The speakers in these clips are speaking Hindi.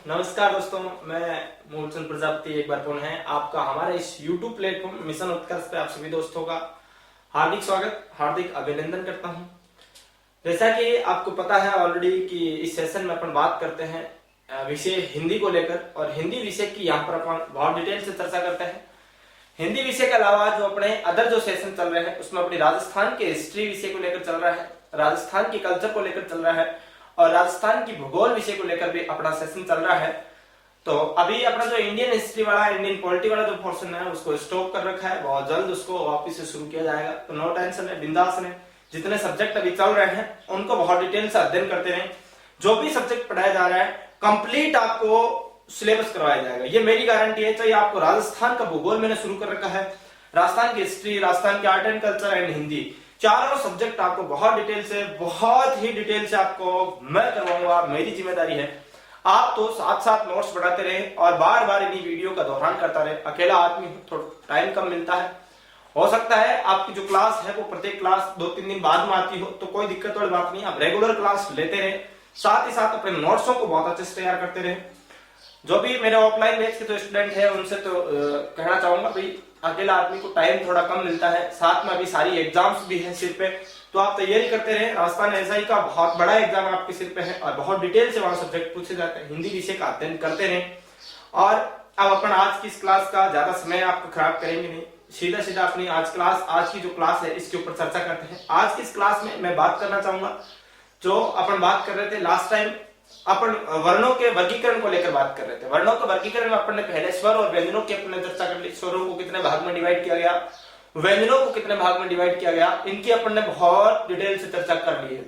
नमस्कार दोस्तों, मैं मूलचंद प्रजापति एक बार पुनः है आपका हमारे इस YouTube प्लेटफॉर्म मिशन उत्कर्ष पे आप सभी दोस्तों का हार्दिक स्वागत, हार्दिक अभिनंदन करता हूं। जैसा कि आपको पता है ऑलरेडी कि इस सेशन में अपन बात करते हैं विषय हिंदी को लेकर, और हिंदी विषय की यहाँ पर अपन बहुत डिटेल से चर्चा करते हैं। हिंदी विषय के अलावा जो अपने अदर जो सेशन चल रहे हैं उसमें अपनी राजस्थान के हिस्ट्री विषय को लेकर चल रहा है, राजस्थान की कल्चर को लेकर चल रहा है और राजस्थान की भूगोल विषय को लेकर भी अपना सेशन चल रहा है। तो अभी अपना जो इंडियन हिस्ट्री वाला, इंडियन पॉलिटी वाला जो पोर्शन है उसको स्टॉप कर रखा है, बहुत जल्द उसको वापस से शुरू किया जाएगा। तो नो टेंशन है, बिंदास है। जितने सब्जेक्ट अभी चल रहे हैं उनको बहुत डिटेल से अध्ययन करते रहें। जो भी सब्जेक्ट पढ़ाया जा रहा है कंप्लीट आपको सिलेबस करवाया जाएगा, ये मेरी गारंटी है। चाहे आपको राजस्थान का भूगोल मैंने शुरू कर रखा है, राजस्थान की हिस्ट्री, राजस्थान की art and culture and Hindi, चारों सब्जेक्ट आपको बहुत ही डिटेल से आपको मैं करवाऊंगा। मेरी जिम्मेदारी है। आप तो साथ साथ नोट्स बढ़ाते रहे और बार बार इन्हीं वीडियो का दोहरान करता रहे। अकेला आदमी थोड़ा टाइम कम मिलता है, हो सकता है आपकी जो क्लास है वो प्रत्येक क्लास 2-3 दिन बाद में आती हो, तो कोई दिक्कत वाली बात नहीं। आप रेगुलर क्लास लेते रहे, साथ ही साथ अपने नोट्सों को बहुत अच्छे से तैयार करते रहे। जो भी मेरे ऑफलाइन बैच के जो स्टूडेंट है उनसे तो कहना चाहूंगा भाई, अकेला आदमी को टाइम थोड़ा कम मिलता है, साथ में अभी सारी एग्जाम्स भी है सिर पे, तो आप तैयारी करते रहे। राजस्थान एसआई का बहुत बड़ा एग्जाम आपके सिर पे है और बहुत डिटेल से वहां सब्जेक्ट पूछे जाते हैं। हिंदी विषय का अध्ययन करते रहे। और अब अपन आज की इस क्लास का ज्यादा समय आपको खराब करेंगे नहीं, सीधा सीधा अपनी आज की जो क्लास है इसके ऊपर चर्चा करते हैं। आज की इस क्लास में मैं बात करना चाहूंगा, जो अपन बात कर रहे थे लास्ट टाइम, अपन वर्णों के वर्गीकरण को लेकर बात कर रहे थे। वर्णों के वर्गीकरण में अपन ने पहले स्वर और व्यंजनों की अपने चर्चा कर ली। स्वरों को कितने भाग में डिवाइड किया गया, व्यंजनों को कितने भाग में डिवाइड किया गया, इनकी अपन ने बहुत डिटेल से चर्चा कर ली है।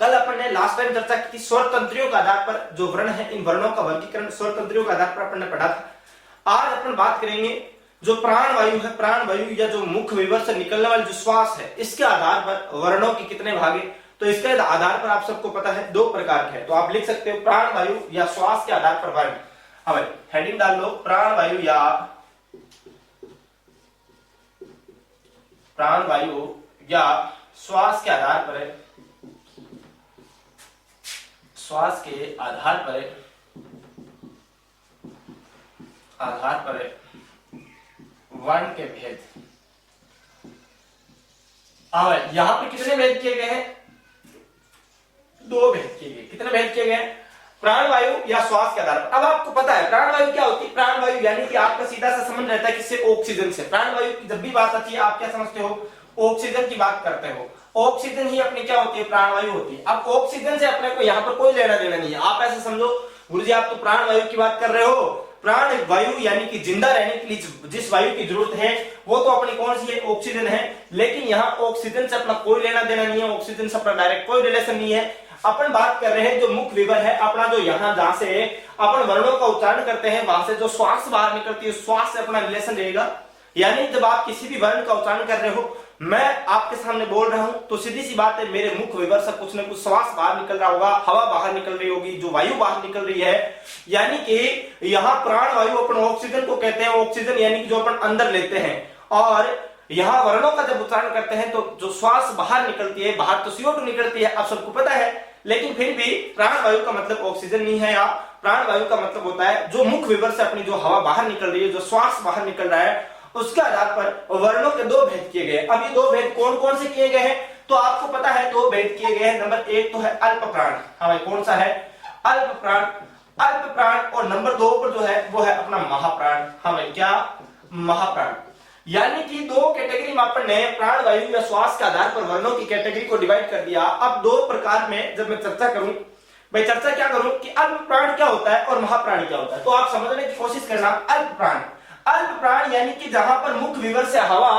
कल अपन ने लास्ट टाइम चर्चा की थी स्वर तंत्रियों के आधार पर जो वर्ण है, इन वर्णों का वर्गीकरण स्वर तंत्रियों के आधार पर अपन ने पढ़ा था। आज अपन बात करेंगे जो प्राण वायु है, प्राण वायु या जो मुख विवर से निकलने वाली जो श्वास है, इसके आधार पर वर्णों के कितने भाग है। तो इसके आधार पर आप सबको पता है 2 प्रकार के हैं, तो आप लिख सकते हो प्राण वायु या श्वास के आधार पर वर्ण। अब हेडिंग डाल लो, प्राण वायु या श्वास के आधार पर, श्वास के आधार पर वर्ण के भेद। अब यहां पे कितने भेद किए गए हैं? 2 भेद किए गए। कितने भेद किए गए? प्राण वायु या श्वास के आधार पर। अब आपको पता है प्राण वायु क्या होती है? प्राण वायु यानी कि आपका सीधा सा संबंध रहता है किससे? ऑक्सीजन से। प्राण वायु की जब भी बात आती है आप क्या समझते हो? ऑक्सीजन की बात करते हो। ऑक्सीजन ही अपनी क्या होती है? प्राण वायु होती है। अब ऑक्सीजन से अपने को यहाँ पर कोई लेना देना नहीं है। आप ऐसे समझो गुरु जी आप तो प्राण वायु की बात कर रहे हो, प्राण वायु यानी कि जिंदा रहने के लिए जिस वायु की जरूरत है वो तो अपनी कौन सी है? ऑक्सीजन है। लेकिन यहाँ ऑक्सीजन से अपना कोई लेना देना नहीं है, ऑक्सीजन से अपना डायरेक्ट कोई रिलेशन नहीं है। अपन बात कर रहे हैं जो मुख विवर है अपना, जो यहाँ जहां से अपन वर्णों का उच्चारण करते हैं वहां से जो श्वास बाहर निकलती है, श्वास से अपना रिलेशन रहेगा। यानी जब आप किसी भी वर्ण का उच्चारण कर रहे हो, मैं आपके सामने बोल रहा हूं तो सीधी सी बात है मेरे मुख विवर से कुछ न कुछ श्वास बाहर निकल रहा होगा, हवा बाहर निकल रही होगी, जो वायु बाहर निकल रही है। यानी कि यहाँ प्राण वायु अपन ऑक्सीजन को कहते हैं। ऑक्सीजन यानी कि जो अपन अंदर लेते हैं, और यहाँ वर्णों का जब उच्चारण करते हैं तो जो श्वास बाहर निकलती है, बाहर तो CO2 निकलती है, आप सबको पता है। लेकिन फिर भी प्राण वायु का मतलब ऑक्सीजन नहीं है। या प्राण वायु का मतलब होता है जो मुख विवर से अपनी जो हवा बाहर निकल रही है, जो श्वास बाहर निकल रहा है, उसके आधार पर वर्णों के 2 भेद किए गए। अब ये 2 भेद कौन कौन से किए गए हैं? तो आपको पता है 2 भेद किए गए हैं। नंबर 1 तो है अल्प प्राण। हाँ भाई, कौन सा है? अल्प प्राण। अल्प प्राण। और नंबर 2 पर जो है वो है अपना महाप्राण। हाँ भाई, क्या? महाप्राण। यानी कि 2 कैटेगरी में अपन ने प्राण वायु या श्वास के आधार पर वर्णों की कैटेगरी को डिवाइड कर दिया। अब 2 प्रकार में जब मैं चर्चा करूं, भाई चर्चा क्या करूं कि अल्प प्राण क्या होता है और महाप्राण क्या होता है, तो आप समझने की कोशिश करना। अल्प प्राण, अल्प प्राण यानी कि जहां पर मुख विवर से हवा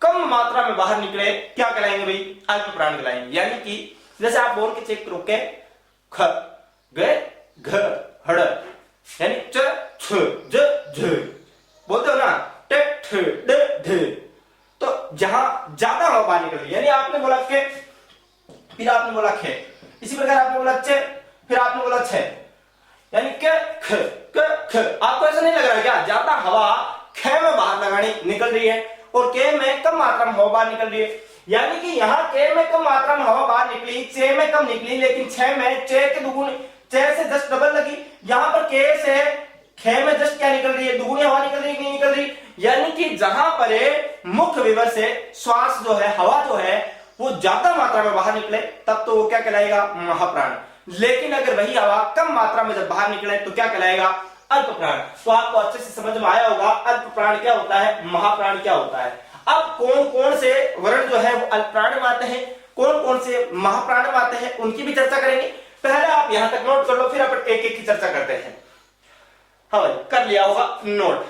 कम मात्रा में बाहर निकले, क्या कहलाएंगे भाई? अल्प प्राण कहलाएंगे। यानी कि जैसे आप बोल के चेक करो के ख ग घ हड़, यानी च छ ज झ बोलते हो ना, ट ठ ड ढ, तो जहां ज्यादा हवा बाहर निकल रही, यानी आपने बोला के, फिर आपने बोला खे, इसी प्रकार आपने बोला च, फिर आपने बोला छ, यानी के ख क ख। आपको ऐसा नहीं लग रहा है क्या ज्यादा हवा ख में बाहर लगानी निकल रही है और के में कम मात्रा में हवा बाहर निकल रही है? यानी कि यहाँ के में कम मात्रा में हवा बाहर निकली, चे में कम निकली, लेकिन छ में चे के दुगुनी, चे से 10 डबल लगी। यहाँ पर के से है, खे में जस्ट क्या निकल रही है, दुगुनी हवा निकल रही है कि नहीं निकल रही। यानी कि जहां पर मुख्य विवर से श्वास जो है, हवा जो है वो ज्यादा मात्रा में बाहर निकले तब तो वो क्या कहलाएगा, महाप्राण। लेकिन अगर वही हवा कम मात्रा में जब बाहर निकले तो क्या कहलाएगा, अल्प प्राण। तो आपको अच्छे से समझ में आया होगा अल्प प्राण क्या होता है, महाप्राण क्या होता है। अब कौन कौन से वर्ण जो है वो अल्प प्राण में आते हैं, कौन कौन से महाप्राण में आते हैं, उनकी भी चर्चा करेंगे। पहले आप यहां तक नोट कर लो, फिर अपन एक एक की चर्चा करते हैं। हाँ भाई, कर लिया होगा नोट,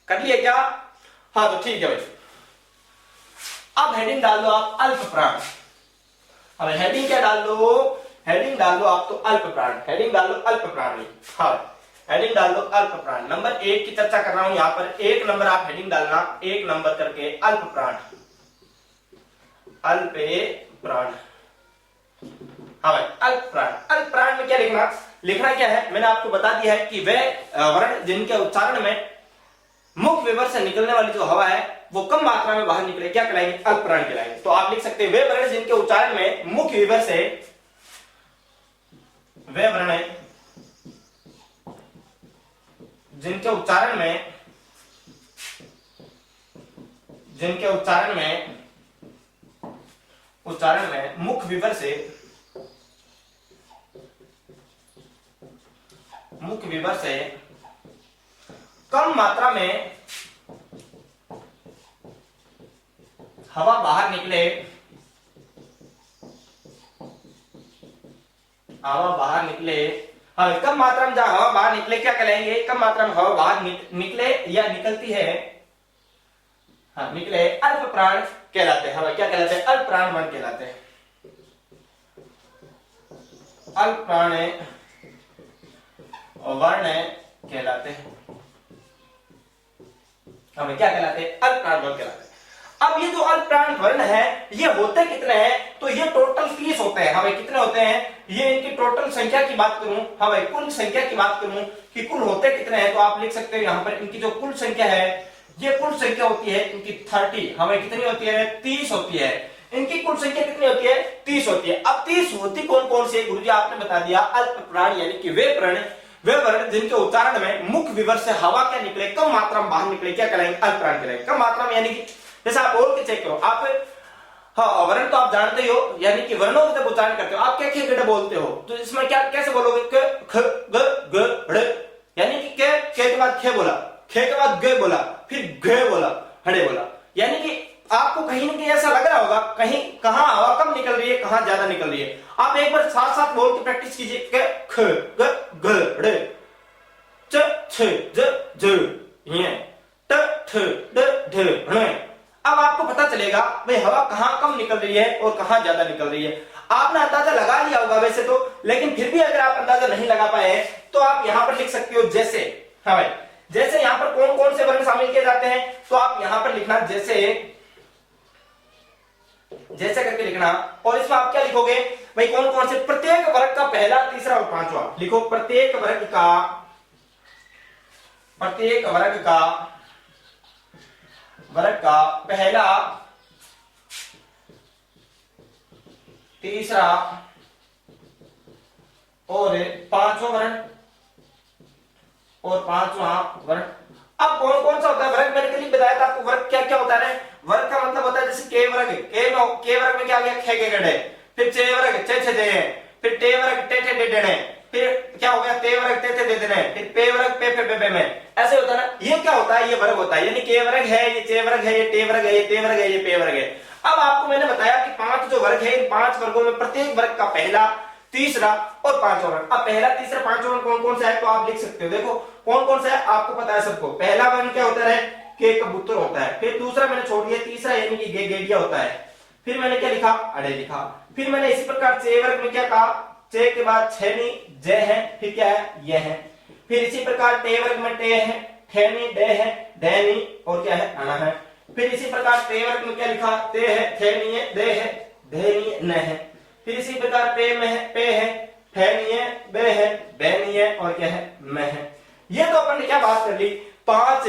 कर लिया क्या? हाँ तो ठीक है भाई। अब हेडिंग डाल दो आप अल्प प्राण। अब हेडिंग क्या डाल दो, हेडिंग डाल दो आप तो अल्प प्राण, हेडिंग डाल दो अल्प प्राण। हाँ हेडिंग डाल दो अल्प प्राण। नंबर 1 की चर्चा कर रहा हूं यहां पर, 1 नंबर आप हेडिंग डालना, 1 नंबर करके अल्प प्राण, अल्प प्राण। हाँ भाई अल्प प्राण। अल्प प्राण में क्या लिखना, लिखना क्या है, मैंने आपको बता दिया है कि वे वर्ण जिनके उच्चारण में मुख विवर से निकलने वाली जो हवा है वो कम मात्रा में बाहर निकले क्या कहलाएंगे, अल्प प्राण कहलाएंगे। तो आप लिख सकते हैं वे वर्ण जिनके उच्चारण में मुख्य विवर से, वे वर्ण जिनके उच्चारण में, जिनके उच्चारण में मुख विवर से, मुख विवर से कम मात्रा में हवा बाहर निकले, हवा बाहर निकले, हाँ कम मात्रा में जहां हवा बाहर निकले क्या कहलाएंगे, कम मात्रा में हवा बाहर निकले या निकलती है, हाँ निकले, अल्प प्राण कहलाते हैं। हवा क्या कहलाते हैं, अल्प प्राण वर्ण कहलाते हैं। अल्प प्राण वर्ण कहलाते हैं, हमें क्या कहलाते हैं, अल्प प्राण वर्ण कहलाते हैं। अब ये जो अल्प प्राण वर्ण है ये होते कितने हैं, तो ये टोटल 30 होते हैं। हमें कितने होते हैं, ये इनकी टोटल संख्या की बात करूं, हमें कुल संख्या की बात करूं कि कुल होते कितने हैं, तो आप लिख सकते हो यहां पर इनकी जो कुल संख्या है, ये कुल संख्या होती है इनकी 30। हमें कितनी होती है, 30 होती है। इनकी कुल संख्या कितनी होती है, 30 होती है। अब 30 होती कौन कौन सी, गुरुजी आपने बता दिया अल्प प्राण, यानी कि वे प्राण, वे वर्ण जिनके उच्चारण में मुख विवर से हवा क्या निकले, कम मात्रा में बाहर निकले क्या कहलाएंगे, अल्प प्राण कहलाएंगे। कम मात्रा में यानी कि जैसे आप बोल के चेक करो आप, हाँ वर्ण तो आप जानते ही हो, यानी कि वर्णों का जब उच्चारण करते हो आप क्या खे गड़े बोलते हो, तो इसमें क्या कैसे बोलोगे, क ख ग ग ड़, यानी कि के बाद खे बोला, खे के बाद ग बोला, फिर घ बोला, हड़े बोला। यानी कि आपको कहीं ना कहीं ऐसा लग रहा होगा कहीं कहां हवा कम निकल रही है, कहां ज्यादा निकल रही है। आप एक बार साथ साथ बोल के प्रैक्टिस कीजिए, क ख ग ग ड़, च छ ज ज, ट ठ ड ढ ण। अब आपको पता चलेगा भाई हवा कहां कम निकल रही है और कहां ज्यादा निकल रही है। आपने अंदाजा लगा लिया होगा वैसे तो, लेकिन फिर भी अगर आप अंदाजा नहीं लगा पाए तो आप यहां पर लिख सकते हो जैसे, हाँ भाई जैसे यहां पर कौन कौन से वर्ण शामिल किए जाते हैं, तो आप यहां पर लिखना जैसे, जैसे करके लिखना। और इसमें आप क्या लिखोगे भाई, कौन कौन से, प्रत्येक वर्ग का पहला, तीसरा और पांचवा लिखो। प्रत्येक वर्ग का, प्रत्येक वर्ग का पहला, तीसरा और पांचवा वर्ण, और पांचवा वर्ण। अब कौन कौन सा होता है वर्ग, मैंने कल बताया था आपको वर्ग क्या क्या होता है। वर्ग का मतलब होता है जैसे के वर्ग, के वर्ग में क्या आ गया, खे गे गड़े, फिर चे वर्ग चे छे दे, फिर टे वर्ग टे टे डे डे, फिर क्या हो गया ते वर्ग ते ते दे देने, फिर पे वर्ग पे पे पे में, ऐसे होता है ना। ये क्या होता है, ये वर्ग होता है, यानी के वर्ग है, ये चे वर्ग है, ये टे वर्ग है, ये ते वर्ग है, ये पे वर्ग है। अब आपको मैंने बताया कि 5 जो वर्ग है, इन 5 वर्गों में प्रत्येक वर्ग का पहला, तीसरा और पांचवा वर्ण। अब पहला, तीसरा, पांचवा वर्ण कौन कौन सा है, तो आप लिख सकते हो। देखो कौन कौन सा है आपको पता है सबको। पहला वर्ण क्या होता है, के कबूतर होता है। फिर दूसरा मैंने छोड़ दिया, तीसरा यानी कि गेडिया होता है। फिर मैंने क्या लिखा, अड़े लिखा। फिर मैंने इसी प्रकार चे वर्ग में क्या कहा, चे के बाद छेनी जय है, फिर क्या है, ये है। फिर इसी प्रकार टे वर्ग में टे है, ठेनी डे है, डैनी और क्या है, अना है। फिर इसी प्रकार टे वर्ग में क्या लिखा, ते है, ठेनी है, दे है, धेनी न है। फिर इसी प्रकार पे में है, पे है, ठहनी है, बे है, बैनी है और क्या है, मैं है। ये तो अपन ने क्या बात कर ली, 5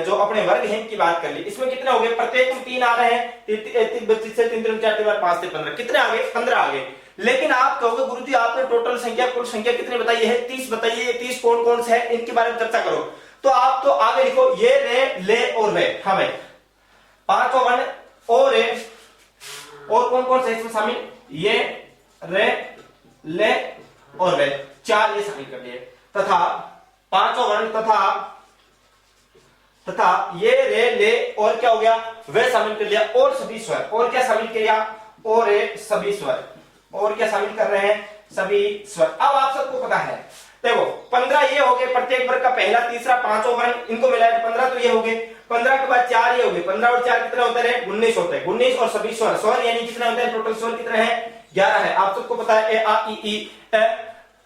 जो अपने वर्ग हैं इनकी बात कर ली। इसमें कितने हो गए, प्रत्येक में 3 आ रहे हैं, 3 से 3 3 4 5 से 15, कितने आ गए, 15 आ गए। लेकिन आप कहोगे गुरुजी आपने टोटल संख्या कुल संख्या कितनी बताई है? 30 बताइए। ये 30 कौन कौन से है इनके बारे में चर्चा करो। तो आप तो आगे लिखो ये रे ले और वे। हाँ भाई, पांचों वर्ण और रे और कौन कौन से इसमें शामिल? ये रे ले और वे, चार ये शामिल कर दिए। तथा पांचों वर्ण तथा ये रे ले और क्या हो गया? वे शामिल कर लिया। और सभी स्वर, और क्या शामिल किया? और सभी स्वर, और क्या शामिल कर रहे हैं? सभी स्वर। अब आप सबको पता है, देखो 15 ये हो गए, प्रत्येक वर्ग का पहला तीसरा पांचों वर्ण, इनको मिलाए तो 15 तो ये हो गए। 15 के बाद 4 ये हो गए। 15 और 4 कितने होते हैं? 19 होते हैं। 19 और सभी स्वर, स्वर यानी कितने होते हैं? टोटल स्वर कितने हैं? 11 है। आप सबको पता है ए आ ई ई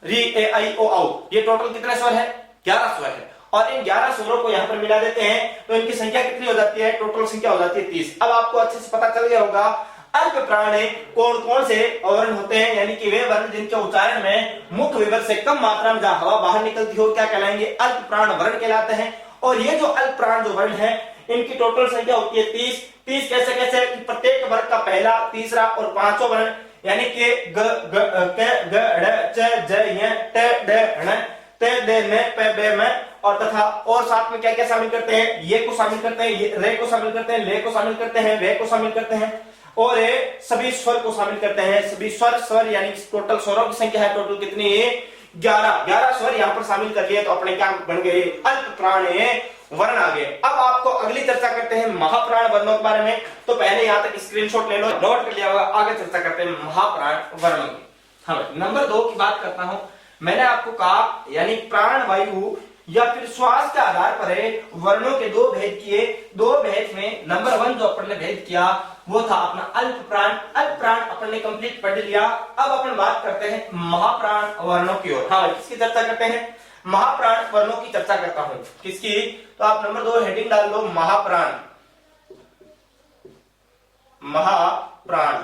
री ए आई ओ औ, ये टोटल कितने स्वर है? 11 स्वर है। और इन 11 स्वरों को यहां पर मिला देते हैं तो इनकी संख्या कितनी हो जाती है? टोटल संख्या हो जाती है 30। अब आपको अच्छे से पता चल गया होगा अल्प प्राण कौन कौन से वर्ण होते हैं, यानी कि वे वर्ण जिनके उच्चारण में मुख्य विवर से कम मात्रा में जहां हवा बाहर निकलती हो, क्या कहलाएंगे? अल्प प्राण वर्ण कहलाते हैं। और ये जो अल्प प्राण जो वर्ण है इनकी टोटल संख्या होती है 30। 30 कैसे कैसे? कि प्रत्येक वर्ग का पहला तीसरा और पांचों वर्ण यानी कि ग ग क ग ड़ च ज य ट ड ण त द न प ब म और तथा और साथ में क्या क्या शामिल करते हैं? ये को शामिल करते हैं, ये रे को शामिल करते हैं, ले को शामिल करते हैं, वे को शामिल करते हैं और सभी स्वर को शामिल करते हैं। सभी स्वर, स्वर यानी टोटल स्वरों की संख्या है टोटल कितनी? 11 स्वर यहां पर शामिल कर लिए तो अपने क्या बन गए? अल्प प्राण वर्ण आ गए। अब आपको अगली चर्चा करते हैं महाप्राण वर्णों के बारे में। तो पहले यहां तक स्क्रीनशॉट ले लो, नोट कर लिया होगा। आगे चर्चा करते हैं महाप्राण वर्णों की। हाँ, नंबर 2 की बात करता हूं। मैंने आपको कहा यानी प्राण वायु या फिर श्वास के आधार पर वर्णों के 2 भेद किए। 2 भेद में नंबर 1 जो अपन ने भेद किया वो था अपना अल्प प्राण। अल्प प्राण अपन ने कंप्लीट पढ़ लिया। अब अपन बात करते हैं महाप्राण वर्णों की ओर। हाँ, किसकी चर्चा करते हैं? महाप्राण वर्णों की चर्चा करता हूं। किसकी? तो आप नंबर 2 हेडिंग डाल दो महाप्राण। महाप्राण,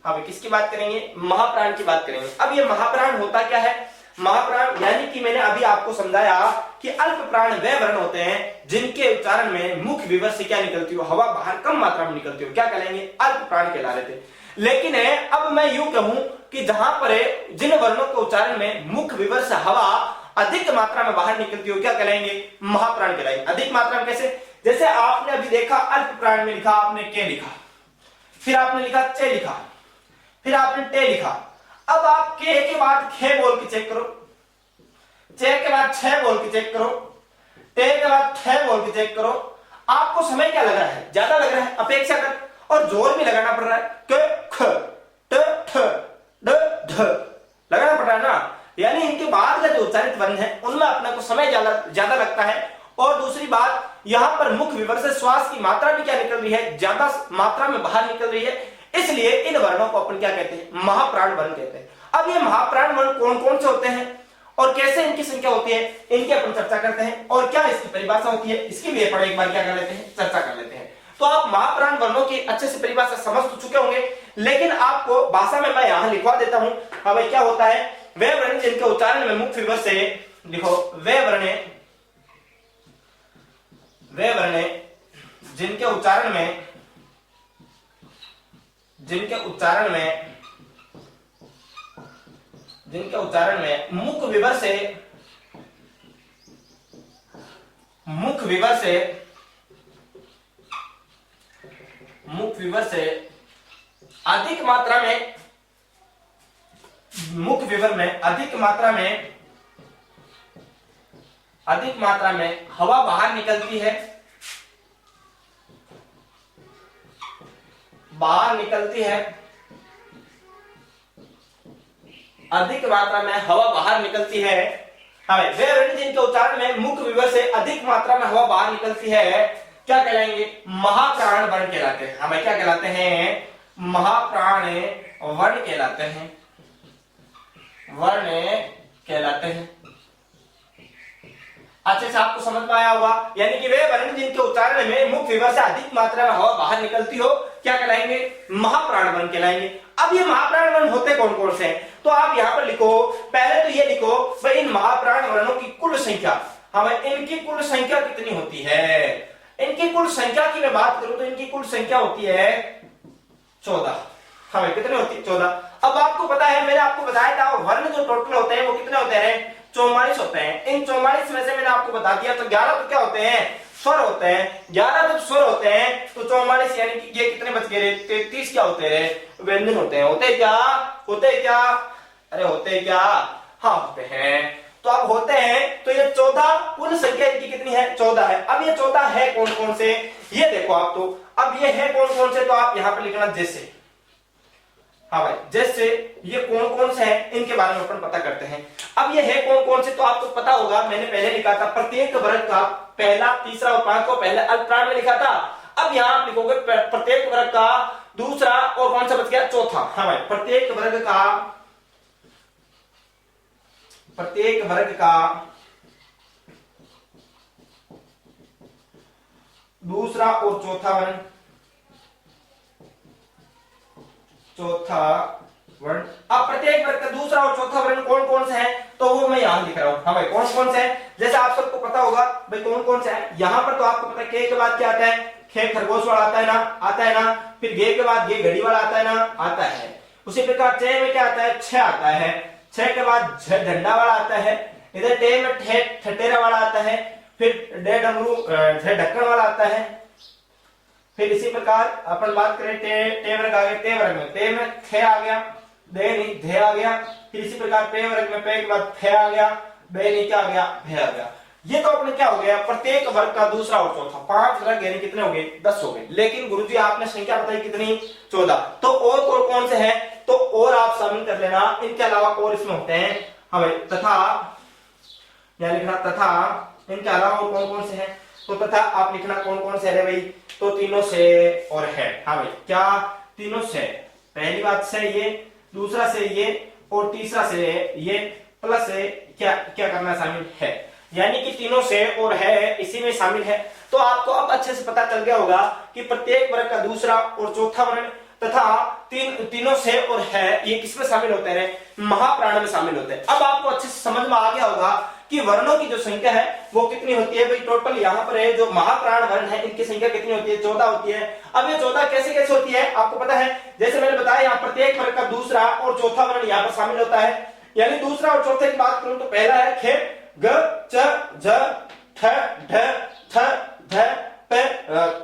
हाँ भाई, किसकी बात करेंगे? महाप्राण की बात करेंगे। अब ये महाप्राण होता क्या है? महाप्राण यानी कि मैंने अभी आपको समझाया कि अल्प प्राण वे वर्ण होते हैं जिनके उच्चारण में मुख्य विवर से क्या निकलती हो? हवा बाहर कम मात्रा में निकलती हो, क्या कहलाएंगे? अल्प प्राण कहला रहे थे। लेकिन अब मैं यूं कहूं कि जहां पर जिन वर्णों के उच्चारण में मुख्य विवर से हवा अधिक मात्रा में बाहर निकलती हो, क्या कहलाएंगे? महाप्राण कहलाएंगे। अधिक मात्रा में कैसे? जैसे आपने अभी देखा अल्प प्राण में लिखा आपने के लिखा, फिर आपने लिखा चे लिखा, फिर आपने टे लिखा। अब आप के बाद खे बोल के चेक करो, चे के बाद छह बोल के चेक करो, टे के बाद छह बोल के चेक करो। आपको समय क्या लग रहा है? ज्यादा लग रहा है अपेक्षाकृत, और जोर भी लगाना पड़ रहा है। क ख ट ठ ड ढ लगाना पड़ रहा है ना। यानी इनके बाद का जो उच्चारित वर्ण है उनमें अपने को समय ज्यादा लगता है। और दूसरी बात, यहां पर मुख्य विवर से श्वास की मात्रा भी क्या निकल रही है? ज्यादा मात्रा में बाहर निकल रही है। इसलिए इन वर्णों को अपन क्या कहते हैं? महाप्राण वर्ण कहते हैं। अब ये महाप्राण वर्ण कौन कौन से होते हैं और कैसे इनकी संख्या होती है, इनकी अपन चर्चा करते हैं। और क्या इसकी परिभाषा होती है, इसकी भी अपन एक बार क्या कर लेते हैं? चर्चा कर लेते हैं। तो आप महाप्राण वर्णों की अच्छे से परिभाषा समझ तो चुके होंगे, लेकिन आपको भाषा में मैं यहां लिखवा देता हूं। हाँ भाई, क्या होता है? वे वर्ण जिनके उच्चारण में मुख्य विवर से, लिखो, वे वर्ण जिनके उच्चारण में मुख्य विवर से अधिक मात्रा में हवा बाहर निकलती है, अधिक मात्रा में हवा बाहर निकलती है। वे वर्ण जिनके उच्चारण में मुख्य विवर से अधिक मात्रा में हवा बाहर निकलती है, क्या कहलाएंगे? महाप्राण वर्ण कहलाते हैं। हमें क्या कहलाते हैं? महाप्राण वर्ण कहलाते हैं। अच्छे से आपको समझ में आया होगा। यानी कि वे वर्ण जिनके उच्चारण में मुख्य विवर से अधिक मात्रा में हवा बाहर निकलती हो, क्या कहलाएंगे? महाप्राण वर्ण कहलाएंगे। अब ये महाप्राण वर्ण होते कौन कौन से हैं? तो आप यहां पर लिखो, पहले तो ये लिखो भाई इन महाप्राण वर्णों की कुल संख्या। हाँ भाई, इनकी कुल संख्या कितनी होती है? इनकी कुल संख्या की मैं बात करूं तो इनकी कुल संख्या होती है 14। हाँ भाई कितने होती है 14। अब आपको पता है मैंने आपको बताया था वर्ण जो टोटल होते हैं वो कितने होते हैं 44 होते हैं। इन 44 में से मैंने आपको बता दिया तो 11 तो क्या होते हैं स्वर होते हैं। 11 जब स्वर होते हैं तो 44 यानी कि ये कितने बच गए 33 क्या होते हैं व्यंजन होते हैं। होते क्या अरे होते क्या हाँ होते हैं। तो अब होते हैं तो ये 14 पूर्ण संख्या इनकी कितनी है 14 है। अब ये 14 है कौन कौन से ये देखो आप तो अब ये है कौन कौन से तो आप यहां पर लिखना जैसे हाँ भाई जैसे ये कौन कौन से हैं इनके बारे में अपन पता करते हैं। अब ये है कौन कौन से तो आपको पता होगा मैंने पहले लिखा था प्रत्येक वर्ग का पहला तीसरा और पांचवा पहले अल्पप्राण में लिखा था। अब यहां आप लिखोगे प्रत्येक वर्ग का दूसरा और कौन सा बच गया चौथा। हाँ भाई प्रत्येक वर्ग का दूसरा और चौथा वर्ण। अब प्रत्येक वर्ग का दूसरा और चौथा वर्ण कौन कौन से हैं तो वो मैं यहां लिख रहा हूं। हाँ भाई कौन कौन से हैं जैसे आप सबको पता होगा भाई कौन कौन से हैं। यहां पर तो आपको पता है के बाद क्या आता है खे खरगोश वाला आता है ना फिर गे के बाद गे घड़ी वाला आता है ना आता है। उसी प्रकार चे में क्या आता है छ आता है। छ के बाद झंडा वाला आता है। इधर टे में ठटेरा वाला आता है। फिर डे डमरू ढक्कन वाला आता है। फिर इसी प्रकार अपन बात करें टे वर्ग आ गया ते वर्ग में टे में थे आ गया दे नहीं धे आ गया। फिर इसी प्रकार पे वर्ग में पे के बाद थे आ गया बे नहीं क्या आ गया भे आ गया। ये तो अपने क्या हो गया प्रत्येक वर्ग का दूसरा और चौथा 5 वर्ग यानी कितने हो गए 10 हो गए। लेकिन गुरुजी आपने संख्या बताई कितनी 14 तो और कौन से हैं तो और आप शामिल कर लेना इनके अलावा और इसमें होते हैं। हाँ भाई तथा यहां लिखना तथा इनके अलावा और कौन कौन से हैं तो तथा आप लिखना कौन कौन से है भाई तो तीनों से और है। हाँ भाई क्या तीनों से पहली बात से ये दूसरा से ये और तीसरा से ये प्लस से क्या क्या करना शामिल है यानी कि तीनों से और है इसी में शामिल है। तो आपको अब अच्छे से पता चल गया होगा कि प्रत्येक वर्ग का दूसरा और चौथा वर्ण तथा तीनों से और है ये किसमें शामिल होते हैं महाप्राण में शामिल होते हैं। अब आपको अच्छे से समझ में आ गया होगा कि वर्णों की जो संख्या है वो कितनी होती है भाई टोटल यहाँ पर है जो महाप्राण वर्ण है इनकी संख्या कितनी होती है 14 होती है। अब ये 14 कैसे कैसे होती है आपको पता है जैसे मैंने बताया यहाँ प्रत्येक वर्ग का दूसरा और चौथा वर्ण यहाँ पर शामिल होता है। यानी दूसरा और चौथे की बात करूं तो पहला है खे ग च झ ठ ढ थ ध प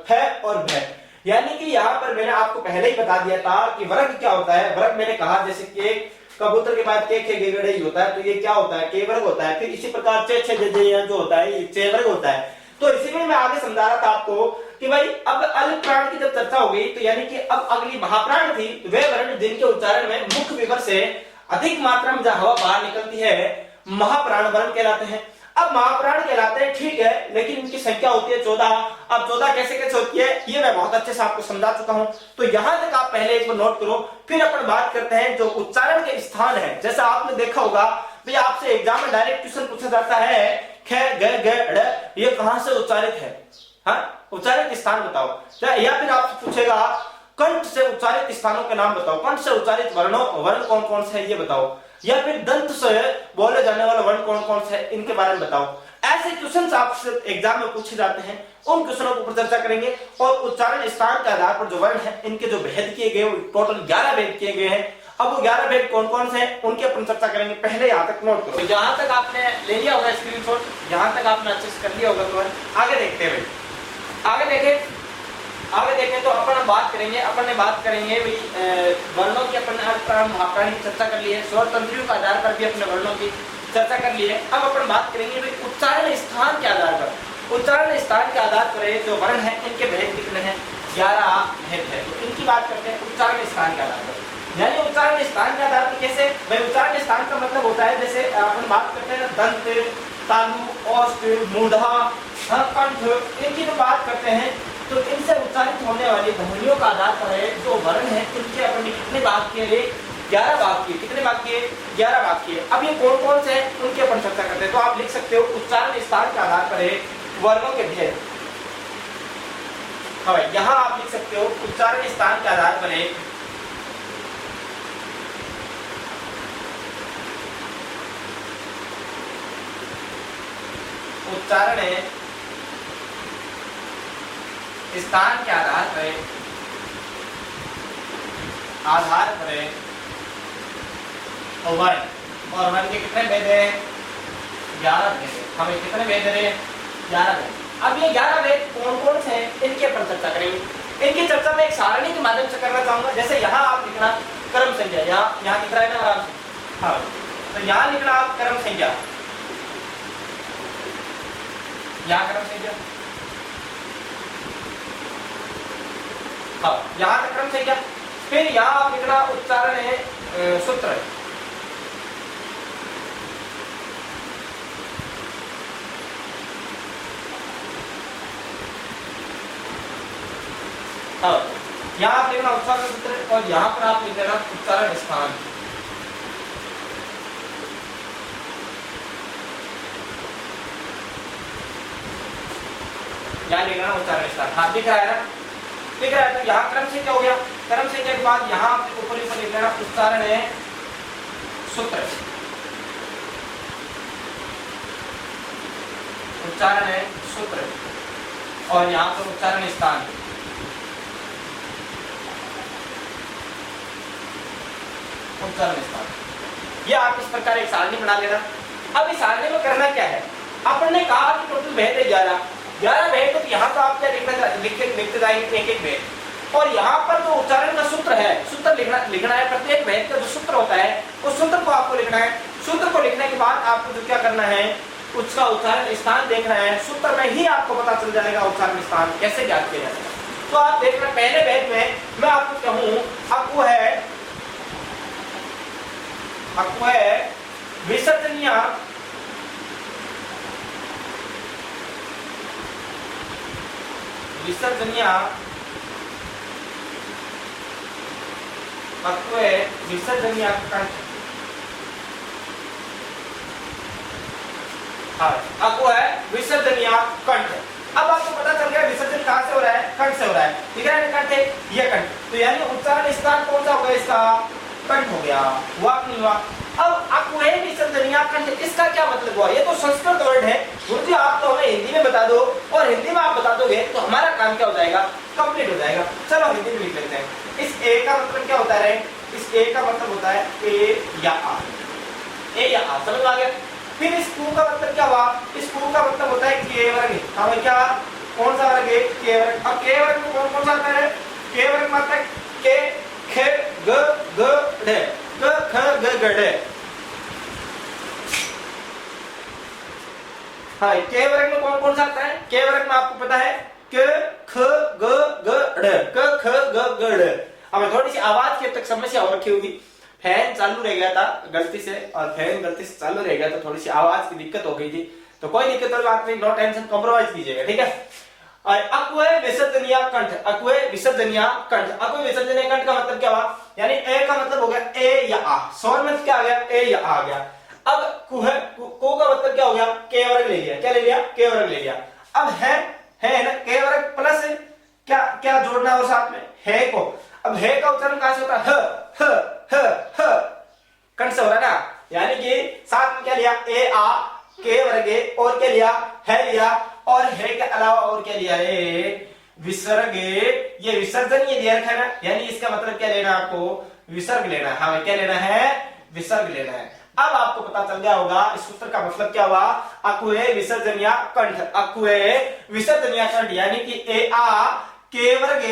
फ और भ। यानी कि यहाँ पर मैंने आपको पहले ही बता दिया था कि वर्ग क्या होता है। वर्ग मैंने कहा जैसे कि कबूतर के बाद के खे गे गड़े ही होता है तो ये क्या होता है के वर्ग होता है। फिर इसी प्रकार चे छे जे जो होता है ये चे वर्ग होता है। तो इसी में मैं आगे समझा रहा था आपको कि भाई अब अल्प प्राण की जब चर्चा हो गई तो यानी कि अब अगली महाप्राण थी तो वे वर्ण जिनके उच्चारण में मुख्य विवर से अधिक मात्रा में हवा बाहर निकलती है महाप्राण वर्ण कहलाते हैं। अब महाप्राण कहलाते हैं ठीक है लेकिन इनकी संख्या होती है 14। अब 14 कैसे कैसे होती है ये मैं बहुत अच्छे से आपको समझा चुका हूं तो यहां तक आप पहले एक बार नोट करो। फिर अपन बात करते हैं जो उच्चारण के स्थान है। जैसा आपने देखा होगा भाई आपसे एग्जाम में डायरेक्ट क्वेश्चन पूछा जाता है ख ग ग ड़ ये कहां से उच्चारित है हाँ उच्चारित स्थान बताओ। या फिर आपसे पूछेगा कंठ से उच्चारित स्थानों के नाम बताओ कंठ से उच्चारित वर्ण कौन कौन से है ये बताओ। या फिर दंत से बोले जाने वाला वर्ण कौन कौन से है इनके बारे में बताओ। ऐसे क्वेश्चन आपसे एग्जाम में पूछे जाते हैं उन क्वेश्चनों के ऊपर चर्चा करेंगे। और उच्चारण स्थान के आधार पर जो वर्ण है इनके जो भेद किए गए टोटल 11 भेद किए गए हैं। अब वो 11 भेद कौन कौन से हैं उनके अपन चर्चा करेंगे। पहले यहाँ तक नोट करो जहां तक आपने ले लिया होगा स्क्रीनशॉट यहाँ तक आपने अच्छे से कर लिया होगा। तो आगे देखते हैं आगे देखें तो अपन बात करेंगे वर्णों की अपन महाप्राणी की चर्चा कर ली है। स्वर तंत्रियों के आधार पर भी अपने वर्णों की चर्चा कर ली है। अब अपन बात करेंगे भाई उच्चारण स्थान के आधार पर। उच्चारण स्थान के आधार पर जो वर्ण है इनके भेद कितने हैं 11 भेद है। तो इनकी बात करते हैं उच्चारण स्थान के आधार पर। यानी उच्चारण स्थान के आधार पर कैसे भाई उच्चारण स्थान का मतलब होता है जैसे अपन बात करते हैं दंत तालु औष्ठ मूढ़ा कंठ इनकी जो बात करते हैं तो इनसे उच्चारित होने वाली ध्वनियों का आधार पर है जो वर्ण है इनके अपन ने कितने भाग किए 11 भाग किए। कितने भाग किए 11 भाग किए। अब ये कौन कौन से हैं उनके अपन चर्चा करते हैं। तो आप लिख सकते हो उच्चारण स्थान के आधार पर है वर्णों के भेद। हाँ भाई यहाँ आप लिख सकते हो उच्चारण स्थान के आधार पर है उच्चारण स्थान के आधार पर आधार करें और वन के कितने भेद है? 11 भेद है। हमें कितने भेद है? 11 भेद। अब ये 11 भेद कौन कौन से हैं इनकी अपन चर्चा करेंगे। इनकी चर्चा मैं एक सारणी के माध्यम से करना चाहूंगा। जैसे यहाँ आप लिखना क्रम संख्या, यहाँ दिख रहा है ना आराम से, हाँ, तो यहाँ लिखना आप क्रम संख्या, यहाँ क्रम संख्या, हाँ, यहाँ तक क्रम संख्या। फिर यहाँ आप लिखना उच्चारण है सूत्र, यहाँ आप लिखना उच्चारण सूत्र और यहाँ पर आप लिख देना उच्चारण स्थान। यहाँ लिखना उच्चारण स्थान, हाँ दिख रहा है ना, दिख रहा है। तो यहाँ क्रम संख्या हो गया। क्रम संख्या के बाद यहाँ ऊपर ऊपर लिख देना उच्चारण है सूत्र, उच्चारण है सूत्र और यहाँ पर उच्चारण स्थान। उच्चारण स्थान ये आप इस प्रकार एक सारणी बना लेना। अब इस सारणी में करना क्या है? अपन ने कहा कि टोटल भेद है 11 भेद, तो यहाँ तो आप क्या लिखते जाएंगे एक एक भेद, और यहाँ पर जो उच्चारण का सूत्र है, सूत्र लिखना है। प्रत्येक भेद का जो सूत्र होता है उस सूत्र को आपको लिखना है। सूत्र को लिखने के बाद आपको जो क्या करना है, उसका उच्चारण स्थान देखना है। सूत्र में ही आपको पता चल जाएगा उच्चारण स्थान कैसे ज्ञात किया जाएगा। तो आप देखना पहले भेद में मैं आपको कहूँ आपको है विसर्जनीय कंठ, आपको है विसर्जनीय कंठ। अब आपको पता चल गया विसर्जन कहां से हो रहा है? कंठ से हो रहा है। ठीक है ना, कंठ है ये कंठ, तो यानी उच्चारण स्थान कौन सा होगा? इसका कंठ हो गया, वाक नहीं हुआ। अब आपको विसर्जनीय कंठ, इसका क्या मतलब हुआ? ये तो संस्कृत वर्ड है गुरुजी, आप तो हमें हिंदी में बता दो, और हिंदी में आप बता दोगे तो हमारा काम क्या हो जाएगा? कंप्लीट हो जाएगा। चलो हिंदी में लिख लेते हैं। इस ए का मतलब क्या होता है? इस ए का मतलब होता है ए या आ, ए या आ, समझ में आ गया। फिर इस कु का मतलब क्या हुआ? इस कु का मतलब होता है के वर्ग। हमें क्या, कौन सा वर्ग है? के वर्ग। अब के वर्ग में कौन कौन सा आता है? के वर्ग में आता है के, ख, ग, ढ, क, ख, ग, ढ। हाँ, के वर्ग में कौन कौन सा आता है? के वर्ग में आपको पता है क, ख, ग, ढ, क, ख, ग, ढ। हमें थोड़ी सी आवाज की अब तक समस्या हो रखी होगी, फैन चालू रह गया था गलती से, और फैन गलती से चालू रह गया तो थोड़ी सी आवाज की दिक्कत हो गई थी। तो कोई दिक्कत वाली बात नहीं, नो टेंशन, कॉम्प्रोमाइज कीजिएगा, ठीक है। अक्वे विसर्जनीय कंठ, अक्वे विसर्जनीय कंठ। अक्वे विसर्जनीय कंठ का मतलब क्या हुआ? यानी ए का मतलब हो गया ए या आ, स्वर में क्या आ गया? ए या आ गया। अब को का मतलब क्या हो गया? के वर्ग ले लिया। क्या ले लिया? के वर्ग ले लिया। अब है ना, के वर्ग प्लस क्या क्या जोड़ना है साथ में? है को। अब है का उच्चारण कहां से होता है? ह कंठ से हो रहा है ना, यानी कि साथ में क्या लिया? ए आ, के वर्ग, और क्या लिया? है लिया, और है के अलावा और क्या लिया है? विसर्ग। ये विसर्जन ये दिया रखा है ना, यानी इसका मतलब क्या लेना है आपको? विसर्ग लेना है। हाँ, क्या लेना है? विसर्ग लेना है। अब आपको पता चल गया होगा इस सूत्र का मतलब क्या हुआ? अकुए विसर्जनीय कंठ, अकुए विसर्जनीय कंठ, यानी कि ए आ, के वर्ग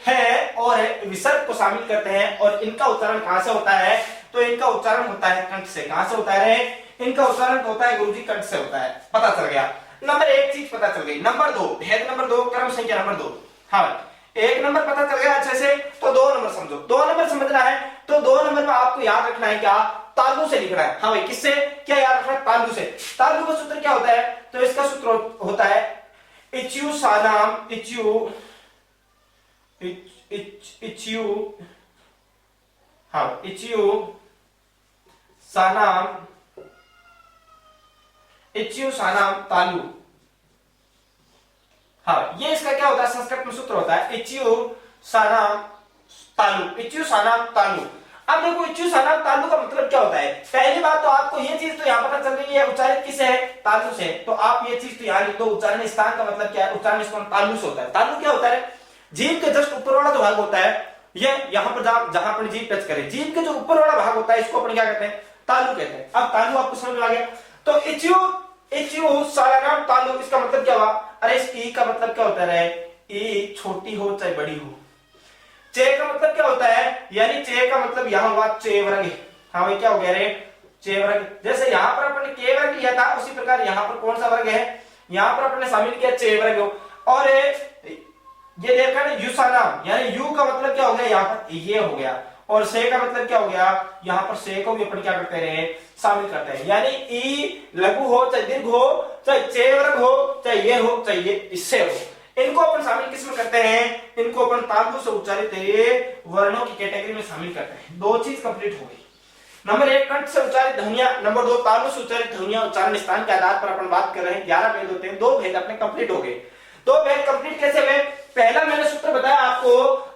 है और विसर्ग को शामिल करते हैं, और इनका उच्चारण कहां से होता है? तो इनका उच्चारण होता है कंठ से। कहां से होता है? इनका उच्चारण होता है गुरुजी कंठ से होता है। पता चल गया। नंबर एक चीज पता चल गई। नंबर दो, भेद नंबर दो, क्रम संख्या नंबर 2। हाँ, एक नंबर पता चल गया अच्छे से, तो 2 नंबर समझो। 2 नंबर समझना है तो 2 नंबर में आपको याद रखना है क्या? तालु से लिखना है। हाँ भाई, किससे? क्या याद रखना है? तालु से। तालु का सूत्र क्या होता है? तो इसका सूत्र होता है इच्यू सानाम, इच्यू हाँ, इच्यू सानाम तालु। हाँ, ये इसका क्या होता है? संस्कृत में सूत्र होता है इच्यू सानाम तालु, इच्यू सानाम तालु। अब देखो इच्यू सानाम तालु का मतलब क्या होता है? पहली बात तो आपको ये चीज तो यहाँ पता चल रही है उच्चारित किससे है? तालु से। तो आप ये चीज तो यहाँ लिख दो, उच्चारण स्थान का मतलब क्या है? उच्चारण स्थान तालु से होता है। तालु क्या होता है? जीभ के जस्ट ऊपर वाला जो भाग होता है, ये यहाँ पर जहां पर जीभ टच करे, जीभ के जो ऊपर वाला भाग होता है इसको अपन क्या कहते हैं, तालु कहते हैं। अब तालु आपको समझ में आ गया। तो इच्यू सालाना तालु, इसका मतलब क्या हुआ, अरे इस ई का मतलब क्या होता है, ई छोटी हो चाहे बड़ी हो। चे का मतलब क्या होता है, यानी चे का मतलब यहाँ हुआ चे वर्ग। हाँ भाई क्या हो गया रे, चे वर्ग। जैसे यहाँ पर अपन ने के वर्ग लिया था, उसी प्रकार यहाँ पर कौन सा वर्ग है, यहाँ पर अपन ने शामिल किया चे वर्ग। और ये देखा ना युसानाम, यानी यू का मतलब क्या हो गया, यहाँ पर ये हो गया, और से का मतलब क्या हो गया, यहाँ पर से को भी अपन क्या करते रहे, शामिल करते हैं। यानी ई लघु हो चाहे दीर्घ हो, चाहे चे वर्ग हो, चाहे ये हो चाहे ये इससे हो, इनको अपन शामिल किस में करते हैं, इनको अपन तालु से उच्चारित वर्णों की कैटेगरी में शामिल करते हैं। दो चीज कंप्लीट हो गई। नंबर 1 कंठ से उच्चारित ध्वनियां, नंबर 2 तालु से उच्चारित ध्वनियां। उच्चारण स्थान के आधार पर अपन बात कर रहे हैं, 11 भेद होते हैं, 2 भेद अपने कंप्लीट हो गए। 2 भेद कंप्लीट कैसे हुए, पहला मैंने सूत्र बताया आपको,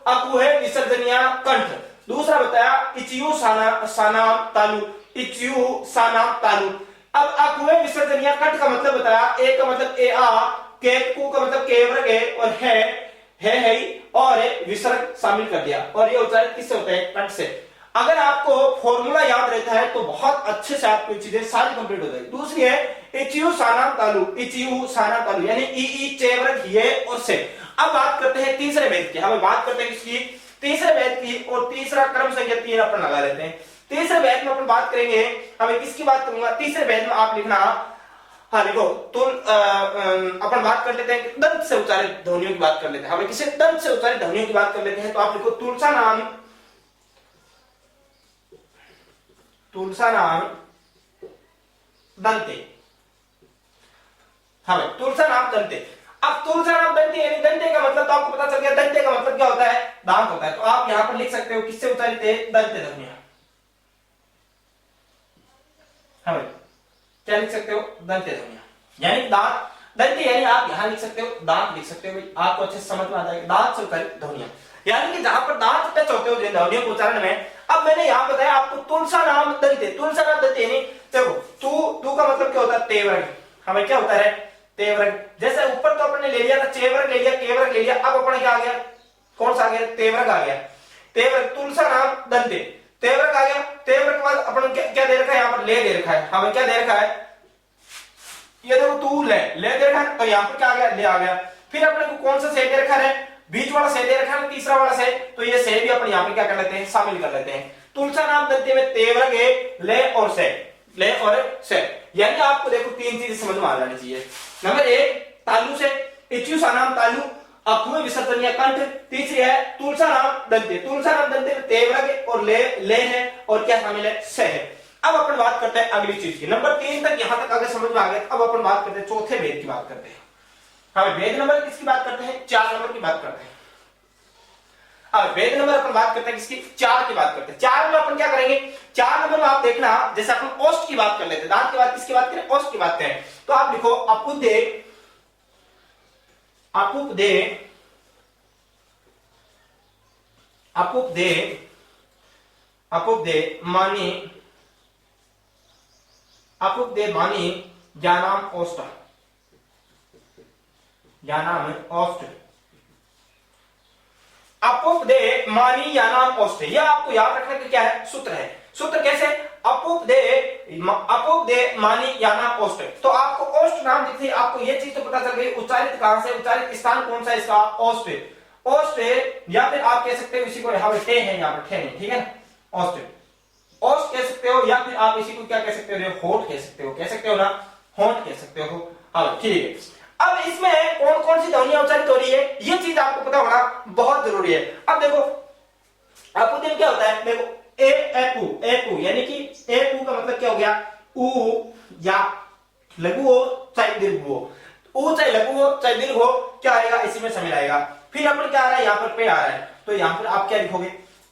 अकुहे विसर्जनिया कंठ। दूसरा बताया इच्यू सानाम तालु, इच्यू सानाम तालु। अब अकुहे विसर्जनिया कंठ का मतलब बताया, ए का मतलब ए आ, के कु का मतलब के वर्ग है, और है और विसर्ग शामिल कर दिया। और ये उच्चारित किससे होता है, कंठ से। अगर आपको फॉर्मूला याद रहता है तो बहुत अच्छे से आपको चीजें सारी कंप्लीट हो जाएगी। दूसरी है इच्यू सानाम तालु, इच्यू सानाम तालु, यानी ई चे वर्ग ये और से। अब बात करते हैं तीसरे भेद की। हम बात करते हैं किसकी, तीसरे भेद की, और तीसरा क्रम संख्या 3 अपन लगा लेते हैं। तीसरे भेद में अपन बात करेंगे, हमें किसकी बात करूंगा, तीसरे भेद में आप लिखना, हाँ देखो अपन बात कर लेते हैं दंत से उच्चारित ध्वनियों की बात कर लेते हैं। हमें किसी दंत से उच्चारित ध्वनियों की बात कर लेते हैं। तो आप लिखो तुलसा नाम दंते। हाँ भाई तुलसा नाम दंते। अब तुलसा नाम दंते यानी दंते का मतलब तो आपको पता चल गया, दंते का मतलब क्या होता है, दांत होता है। तो आप यहां पर लिख सकते हो किससे उच्चारित है, दंते ध्वनियां। हाँ भाई क्या लिख सकते हो, दंते ध्वनियां यानी दांत। दंते यानी आप यहां लिख सकते हो दांत, लिख सकते हो भाई, आपको अच्छे से समझ में आ जाएगा। दांत से उच्चारित ध्वनियां यानी कि जहां पर दांत टच होते हो ध्वनियों के उच्चारण में। अब मैंने यहां बताया आपको तुलसा नाम दंते, तुलसा नाम दंते यानी देखो तू का मतलब क्या होता है, तेवर्ग। हमें क्या होता है, तेवर्ग। जैसे ऊपर तो अपन ने ले लिया था चेवर्ग ले लिया, केवर्ग ले लिया, अब अपन क्या आ गया, कौन सा आ गया, तेवर्ग आ गया। तेवर्ग तुलसा नाम दंते, तेवर्ग आ गया। तेवर्ग के बाद अपन क्या दे रखा है, यहाँ पर ले दे रखा है। हमें क्या दे रखा है, ये देखो तू ले दे रखा है, तो यहाँ पर क्या आ गया, ले आ गया। फिर अपने को कौन सा से दे रखा है, बीच वाला से दे रखा है, तीसरा वाला से, तो ये से भी अपन यहाँ पे क्या कर लेते हैं, शामिल कर लेते हैं। तुलसा नाम दंते में तेवर्ग है, ले और से, ले और से। यानी आपको देखो 3 चीजें समझ में आ जानी चाहिए। नंबर 1 तालु से, इच्यू सानाम तालु, अकुहे विसर्जनिया कंठ। तीसरी है तुलसा नाम दंते, तुलसा नाम दंते में तेवर्ग है और ले है, और क्या शामिल है, से है। अब अपन बात करते हैं अगली चीज की। नंबर 3 तक यहां तक अगर समझ में आ गया, अब अपन बात करते हैं चौथे भेद की बात करते हैं। हम भेद नंबर किसकी बात करते हैं, 4 नंबर की बात करते हैं। अब भेद नंबर अपन बात करते हैं किसकी, 4 की बात करते हैं। 4 में अपन क्या करेंगे, 4 नंबर में आप देखना, जैसे अपन ओष्ठ की बात कर लेते हैं, दांत की बात किसकी बात करें, ओष्ठ की बात करें, तो आप लिखो अपुदे, अपुपदे, अपुपदे, अपुपदे मानी, अपुपदे मानी ज्ञानाम ओष्ठ, ज्ञानाम ओष्ठ। अपुपदे मानी यानाम ओष्ठ, यह आपको याद रखने का क्या है, सूत्र है। सूत्र कैसे, अपुपदे मानी यानाम ओष्ठ। तो आपको ओष्ठ नाम दिखती है, आपको यह चीज तो पता चल गई, उच्चारित कहां से, उच्चारित स्थान कौन सा इसका, ओष्ठ। ओष्ठ या फिर आप कह सकते हो इसी को, यहाँ पे है, यहाँ पर ठे नहीं, ठीक है, ओष्ठ, ओष्ठ कह सकते हो, या फिर आप इसी को क्या कह सकते हो, होठ कह सकते हो, कह सकते हो ना, होठ कह सकते हो। अब ठीक है, अब इसमें कौन कौन सी ध्वनियां उच्चारित हो रही है, ये चीज आपको पता होना बहुत जरूरी है। अब देखो अपुदिन क्या होता है, देखो एपू, एपू यानी कि एपू का मतलब क्या हो गया, ऊ या लघु हो चाहे दीर्घ हो, ऊ चाहे लघु हो चाहे दीर्घ हो, क्या आएगा, इसी में शामिल आएगा। फिर अपन क्या आ रहा है, यहाँ पर पे आ रहा है, तो यहाँ पर आप क्या लिखोगे,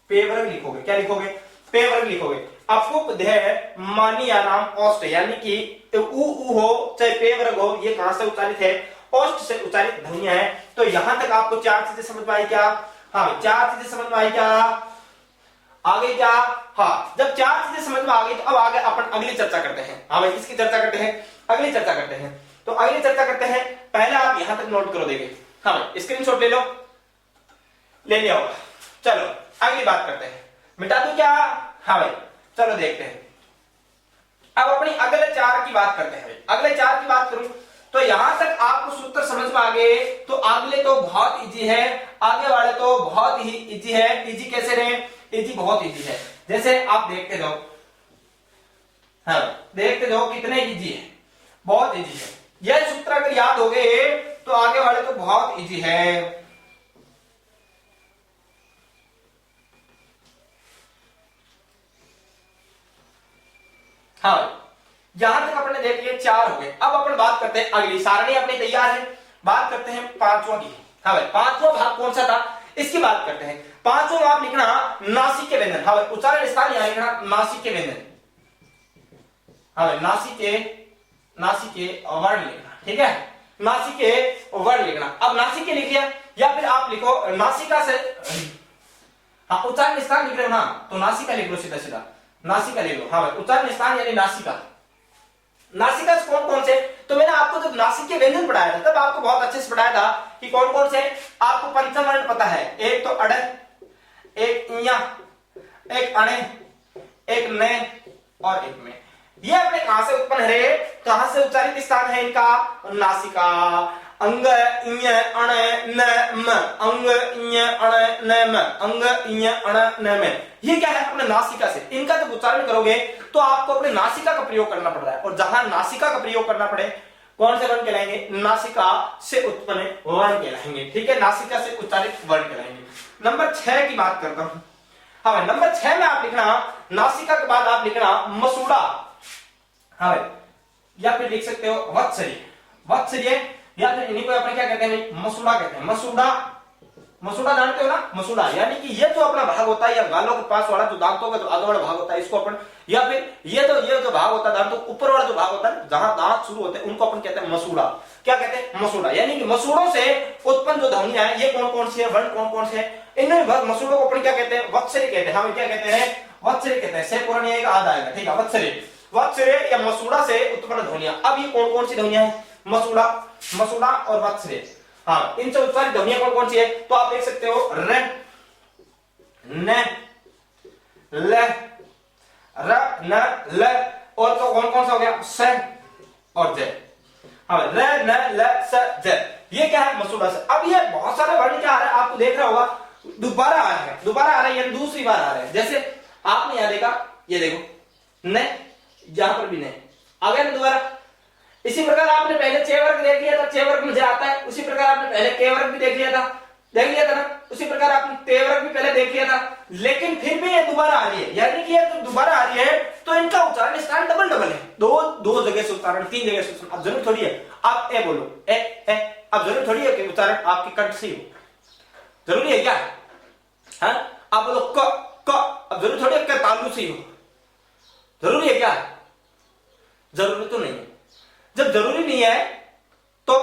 पेवर्ग लिखोगे, क्या लिखोगे, पेवर्ग लिखोगे। अपुपदे मानी यानाम ओष्ठ, यानी कि ऊ हो चाहे पेवर्ग हो, ये कहां से उच्चारित है, ओष्ठ से उच्चारित ध्वनियां है। तो यहां तक आपको 4 चीजें समझ में आई क्या, हाँ 4 चीजें समझ में आई क्या, आगे क्या, हाँ जब 4 चीजें समझ में आ गई तो अब आगे अपन अगली चर्चा करते हैं। हाँ भाई किसकी चर्चा करते हैं, अगली चर्चा करते हैं। तो अगली चर्चा करते हैं, पहले आप यहां तक नोट करो, देंगे, हाँ भाई स्क्रीनशॉट ले लो, ले लिया होगा। चलो अगली बात करते हैं, मिटा दूं क्या? हाँ भाई, चलो देखते हैं। अब अपनी अगले 4 की बात करते हैं। अगले 4 की बात करूं तो यहां तक आपको सूत्र समझ में आ गए, तो अगले तो बहुत इजी है, आगे वाले तो बहुत ही इजी है। इजी कैसे रहे? इजी बहुत इजी है, जैसे आप देखते जाओ, हाँ देखते जाओ कितने इजी है, बहुत इजी है। यह सूत्र अगर याद हो गए तो आगे वाले तो बहुत इजी है। हाँ, यहां तक अपने देख लिए 4 हो गए। अब अपन बात करते हैं अगली, सारणी अपनी तैयार है, बात करते हैं 5वां की। हाँ भाई, 5वां भाग कौन सा था इसकी बात करते हैं। 5वां भाग लिखना नासिक के व्यंजन। हाँ भाई, उच्चारण स्थान यहां लिखना नासिक के व्यंजन। हाँ भाई, नासिक के वर्ण लिखना, ठीक है, नासिक के वर्ण लिखना। अब नासिक के लिख लिया, या फिर आप लिखो नासिका से, हाँ उच्चारण स्थान लिख रहे हो ना तो नासिका लिख लो, सीधा सीधा नासिका लिख लो। हाँ भाई, उच्चारण स्थान यानी नासिका। नासिका से कौन कौन से, तो मैंने आपको जब नासिक के व्यंजन पढ़ाया था तब आपको बहुत अच्छे से पढ़ाया था कि कौन कौन से। आपको पंचम वर्ण पता है, एक तो अड़, एक इया, एक अणे, एक ने और एक में। ये अपने कहां से उत्पन्न है, कहां से उच्चारित स्थान है इनका? नासिका। अंग इय अण न म, अंग इय अण न म, अंग इय अण न म। ये क्या है? अपने नासिका से। इनका जब उच्चारण करोगे तो आपको अपने नासिका का प्रयोग करना पड़ रहा है, और जहां नासिका का प्रयोग करना पड़े कौन से वर्ण कहलाएंगे? नासिका से उत्पन्न वर्ण कहलाएंगे, ठीक है, नासिका से उच्चारित वर्ण कहलाएंगे। नंबर 6 की बात करता हूं। हाँ भाई, नंबर 6 में आप लिखना नासिका के बाद आप लिखना मसूड़ा। हाँ भाई, या फिर लिख सकते हो वत्सरीय। वत्सरीय या फिर इन्हीं को अपने क्या कहते हैं? मसूड़ा कहते हैं। मसूड़ा, मसूड़ा जानते हो ना? मसूड़ा यानी कि ये जो अपना भाग होता है, या गालों के पास वाला जो दांतों का जो आगे वाला भाग होता है, इसको अपन, या फिर ये जो भाग होता है दांतों ऊपर वाला जो भाग होता है जहां दांत शुरू होते हैं, उनको अपन कहते हैं मसूड़ा। क्या कहते हैं? मसूड़ा। यानी कि मसूड़ों से उत्पन्न जो ध्वनियां है ये कौन कौन सी है, वर्ण कौन कौन से है? इनमें मसूड़ों को अपन क्या कहते हैं? वत्सरीय कहते हैं। हम क्या कहते हैं? वत्सरीय कहते हैं। से पूर्ण आएगा, आधा आएगा, ठीक है, वत्सरीय। वत्सरीय या मसूड़ा से उत्पन्न ध्वनियां। अब ये कौन कौन सी ध्वनियां हैं? मसूड़ा, मसूड़ा और वत्सरीय। हाँ, इनसे उत्पन्न ध्वनियां कौन कौन सी है? तो आप देख सकते हो र, न, ल, र, न, ल, और तो कौन कौन सा हो गया? स और ज। हाँ, र, न, ल, स, ज। ये क्या है? मसूड़ा से। अब ये बहुत सारे वर्ण क्या आ रहा है आपको देख रहा होगा, दोबारा आ रहा है, दोबारा आ रहा है, यानी दूसरी बार आ रहा है। जैसे आपने यहां देखा, ये देखो न, यहां पर भी न आ गया ना दोबारा। इसी प्रकार आपने पहले 6 वर्ग देख लिया था, 6 वर्ग मुझे आता है। उसी प्रकार आपने पहले के वर्ग भी देख लिया था ना। उसी प्रकार आपने ते वर्ग भी पहले देख लिया था, लेकिन फिर भी ये दोबारा आ रही है। यानी कि ये तो दोबारा आ रही है तो इनका उच्चारण स्थान डबल डबल है, दो जगह से उच्चारण, 3 जगह से उच्चारण। अब जरूर थोड़ी है आप ए बोलो, ए। अब जरूर थोड़ी है कि उच्चारण आपकी कंठ से हो, जरूरी है क्या? हाँ, आप बोलो क, अब जरूर थोड़ी है कि तालु से हो, जरूरी है क्या? जरूरी तो नहीं है। जब जरूरी नहीं है तो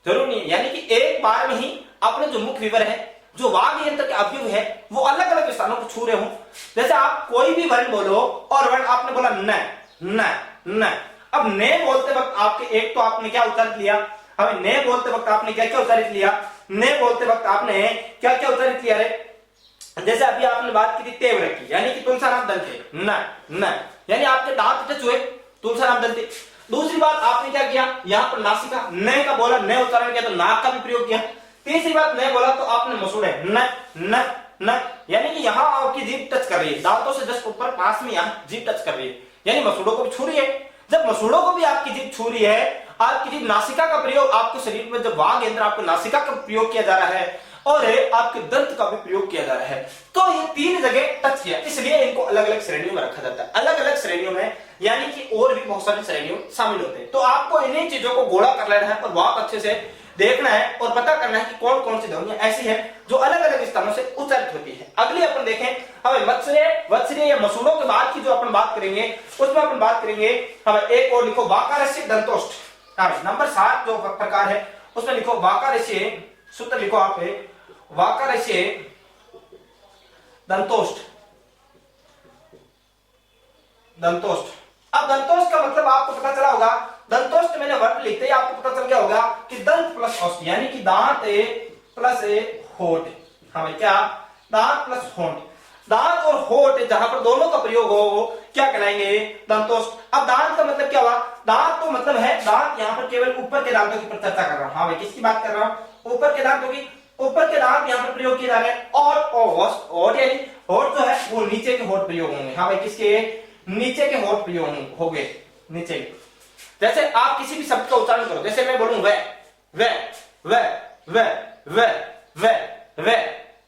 जरूरी नहीं है, यानी कि एक बार में ही अपने जो मुख विवर है, जो वाग यंत्र के अवयव है, वो अलग अलग स्थानों को छू रहे हो। जैसे आप कोई भी वर्ण बोलो, और वर्ण आपने बोला न, न, न। अब ने बोलते वक्त आपके एक तो आपने क्या उच्चारित लिया? अब ने बोलते वक्त आपने क्या क्या उच्चारित लिया? ने बोलते वक्त आपने क्या क्या उच्चारित लिया रे? जैसे अभी आपने बात की थी तेवर की, यानी कि तुलसा नाम दंते, न, यानी आपके दांत टच हुए, तुलसा नाम दंते। दूसरी बात आपने क्या किया? यहां पर नासिका न का बोला, न उच्चारण किया तो नाक का भी प्रयोग किया। तीसरी बात न बोला तो आपने मसूड़े न, यानी कि यहां आपकी जीभ टच कर रही है, दांतों से जस्ट ऊपर पास में यहां जीभ टच कर रही है, यानी मसूड़ों को भी छू रही है। जब मसूड़ों को भी आपकी जीभ छू रही है, आपकी जीभ नासिका का प्रयोग, आपके शरीर में जब वाग यंत्र आपको नासिका का प्रयोग किया जा रहा है और आपके दंत का भी प्रयोग किया जा रहा है, तो ये 3 जगह टच किया, इसलिए इनको अलग अलग श्रेणियों में रखा जाता है। अलग अलग श्रेणियों में यानी कि और भी बहुत सारी श्रेणियों शामिल होते हैं। तो आपको इन्हीं चीजों को गोला कर लेना है और बहुत अच्छे से देखना है और पता करना है कि कौन कौन सी ध्वनियां ऐसी है जो अलग अलग स्थानों से उच्चारित होती है। अगली अपन देखें, हमें मत्सरे, वत्सरे या मसूड़ों के बाद की जो अपन बात करेंगे उसमें अपन बात करेंगे, हमें एक और लिखो वाकारस्य दंतोष्ठ। नंबर 7 जो प्रकार है उसमें लिखो वाकारस्य, सूत्र लिखो आप वाकारस्य दंतोष्ठ। दंतोष्ठ, अब दंतोष्ठ का मतलब आपको पता चला होगा, दंतोष्ठ मैंने वर्ड लिखते ही आपको पता चल गया होगा कि दंत प्लस औष्ठ, यानी कि दांत प्लस होठ। हाँ भाई, क्या दांत प्लस होंठ, दांत और होंठ जहां पर दोनों का प्रयोग हो क्या कहलाएंगे? दंतोष्ठ। अब दांत का मतलब क्या हुआ? दांत तो मतलब है दांत, यहां पर केवल ऊपर के दांतों की चर्चा कर रहा हूं। हाँ भाई, किसकी बात कर रहा हूं? ऊपर के दांतों की। ऊपर के दांत यहां पर प्रयोग किए जा रहे हैं। और होंठ यानी होंठ जो है वो नीचे के होंठ प्रयोग होंगे। हाँ भाई, किसके? नीचे के होंठ प्रयोग होंगे, नीचे के। जैसे आप किसी भी शब्द का उच्चारण करो, जैसे मैं बोलूं वे वे वे वे वे वे वे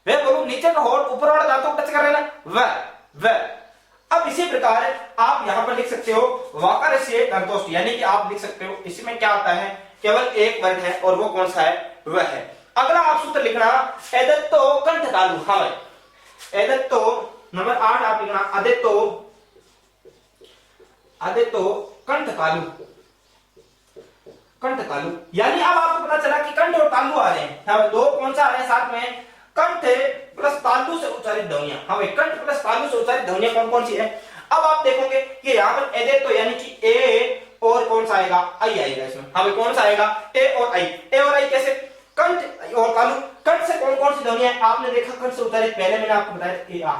वे बोलूं, नीचे का होंठ ऊपर वाले दांतों को टच कर रहे हैं ना, वे वे। अब इसी प्रकार आप यहां पर लिख सकते हो वाकारस्य दंतोष्ठ, यानी कि आप लिख सकते हो इसमें क्या आता है? केवल एक वर्ग है और वो कौन सा है? वह है। अगला आप सूत्र लिखना एदत्तो कंठ तालु। हाँ भाई, एदत्तो नंबर 8 आप लिखना अदेतो अदेतो कंठ तालु, कंठ तालु। यानी अब आपको पता चला कि कंठ और तालु आ रहे हैं। हाँ, दो कौन सा आ रहे हैं साथ में? कंठ प्लस तालु से उच्चारित ध्वनियां। हाँ भाई, कंठ प्लस तालु से उच्चारित ध्वनियां कौन कौन सी है? अब आप देखोगे कि यहाँ पर एदेतो यानी कि ए और कौन सा आएगा? आई आएगा इसमें। हाँ भाई, कौन सा आएगा? ए और आई। ए और आई कैसे? कंठ और तालु। कंठ से कौन कौन सी ध्वनियां आपने देखा कंठ से उच्चारित? पहले मैंने आपको बताया ए आ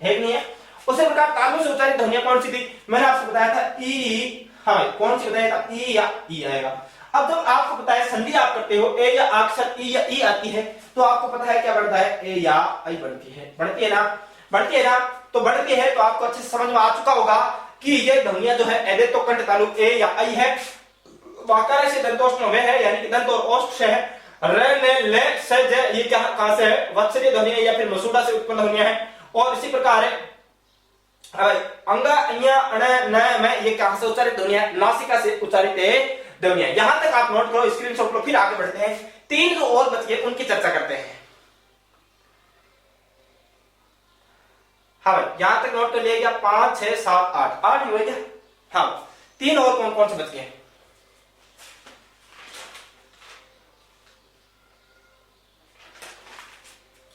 है कि नहीं है? उसी प्रकार तालु से उच्चारित ध्वनियां कौन सी थी? मैंने आपको बताया था ई। हाँ भाई, कौन सी बताया था? ई या ई आएगा। अब जब आपको पता है संधि आप करते हो, ए या आ के साथ ई या ई आती है, तो आपको पता है क्या बढ़ता है? ए या आई बढ़ती है। बढ़ती है ना? बढ़ती है ना? तो बढ़ती है तो आपको अच्छे से समझ में आ चुका होगा कि ये ध्वनियां जो है एदेतो कंठ तालु ए या आई है। वाकारस्य दंतोष्ठ में है, यानी कि दंत और ओष्ठ से है। र ने ले से जे ये क्या कहां से है? वत्सरीय ध्वनियां या फिर मसूड़ा से उत्पन्न ध्वनियां है। और इसी प्रकार है अंगा अञा अण न में ये कहां से उच्चारित ध्वनियां? नासिका से उच्चारित ध्वनियां। यहां तक आप नोट करो, स्क्रीनशॉट लो, फिर आगे बढ़ते हैं। तीन जो और बच गए उनकी चर्चा करते हैं। हाँ भाई, यहां तक नोट कर लिया गया 5 6 7 8 8 ही हुए क्या? हाँ, तीन और कौन कौन से बच गए?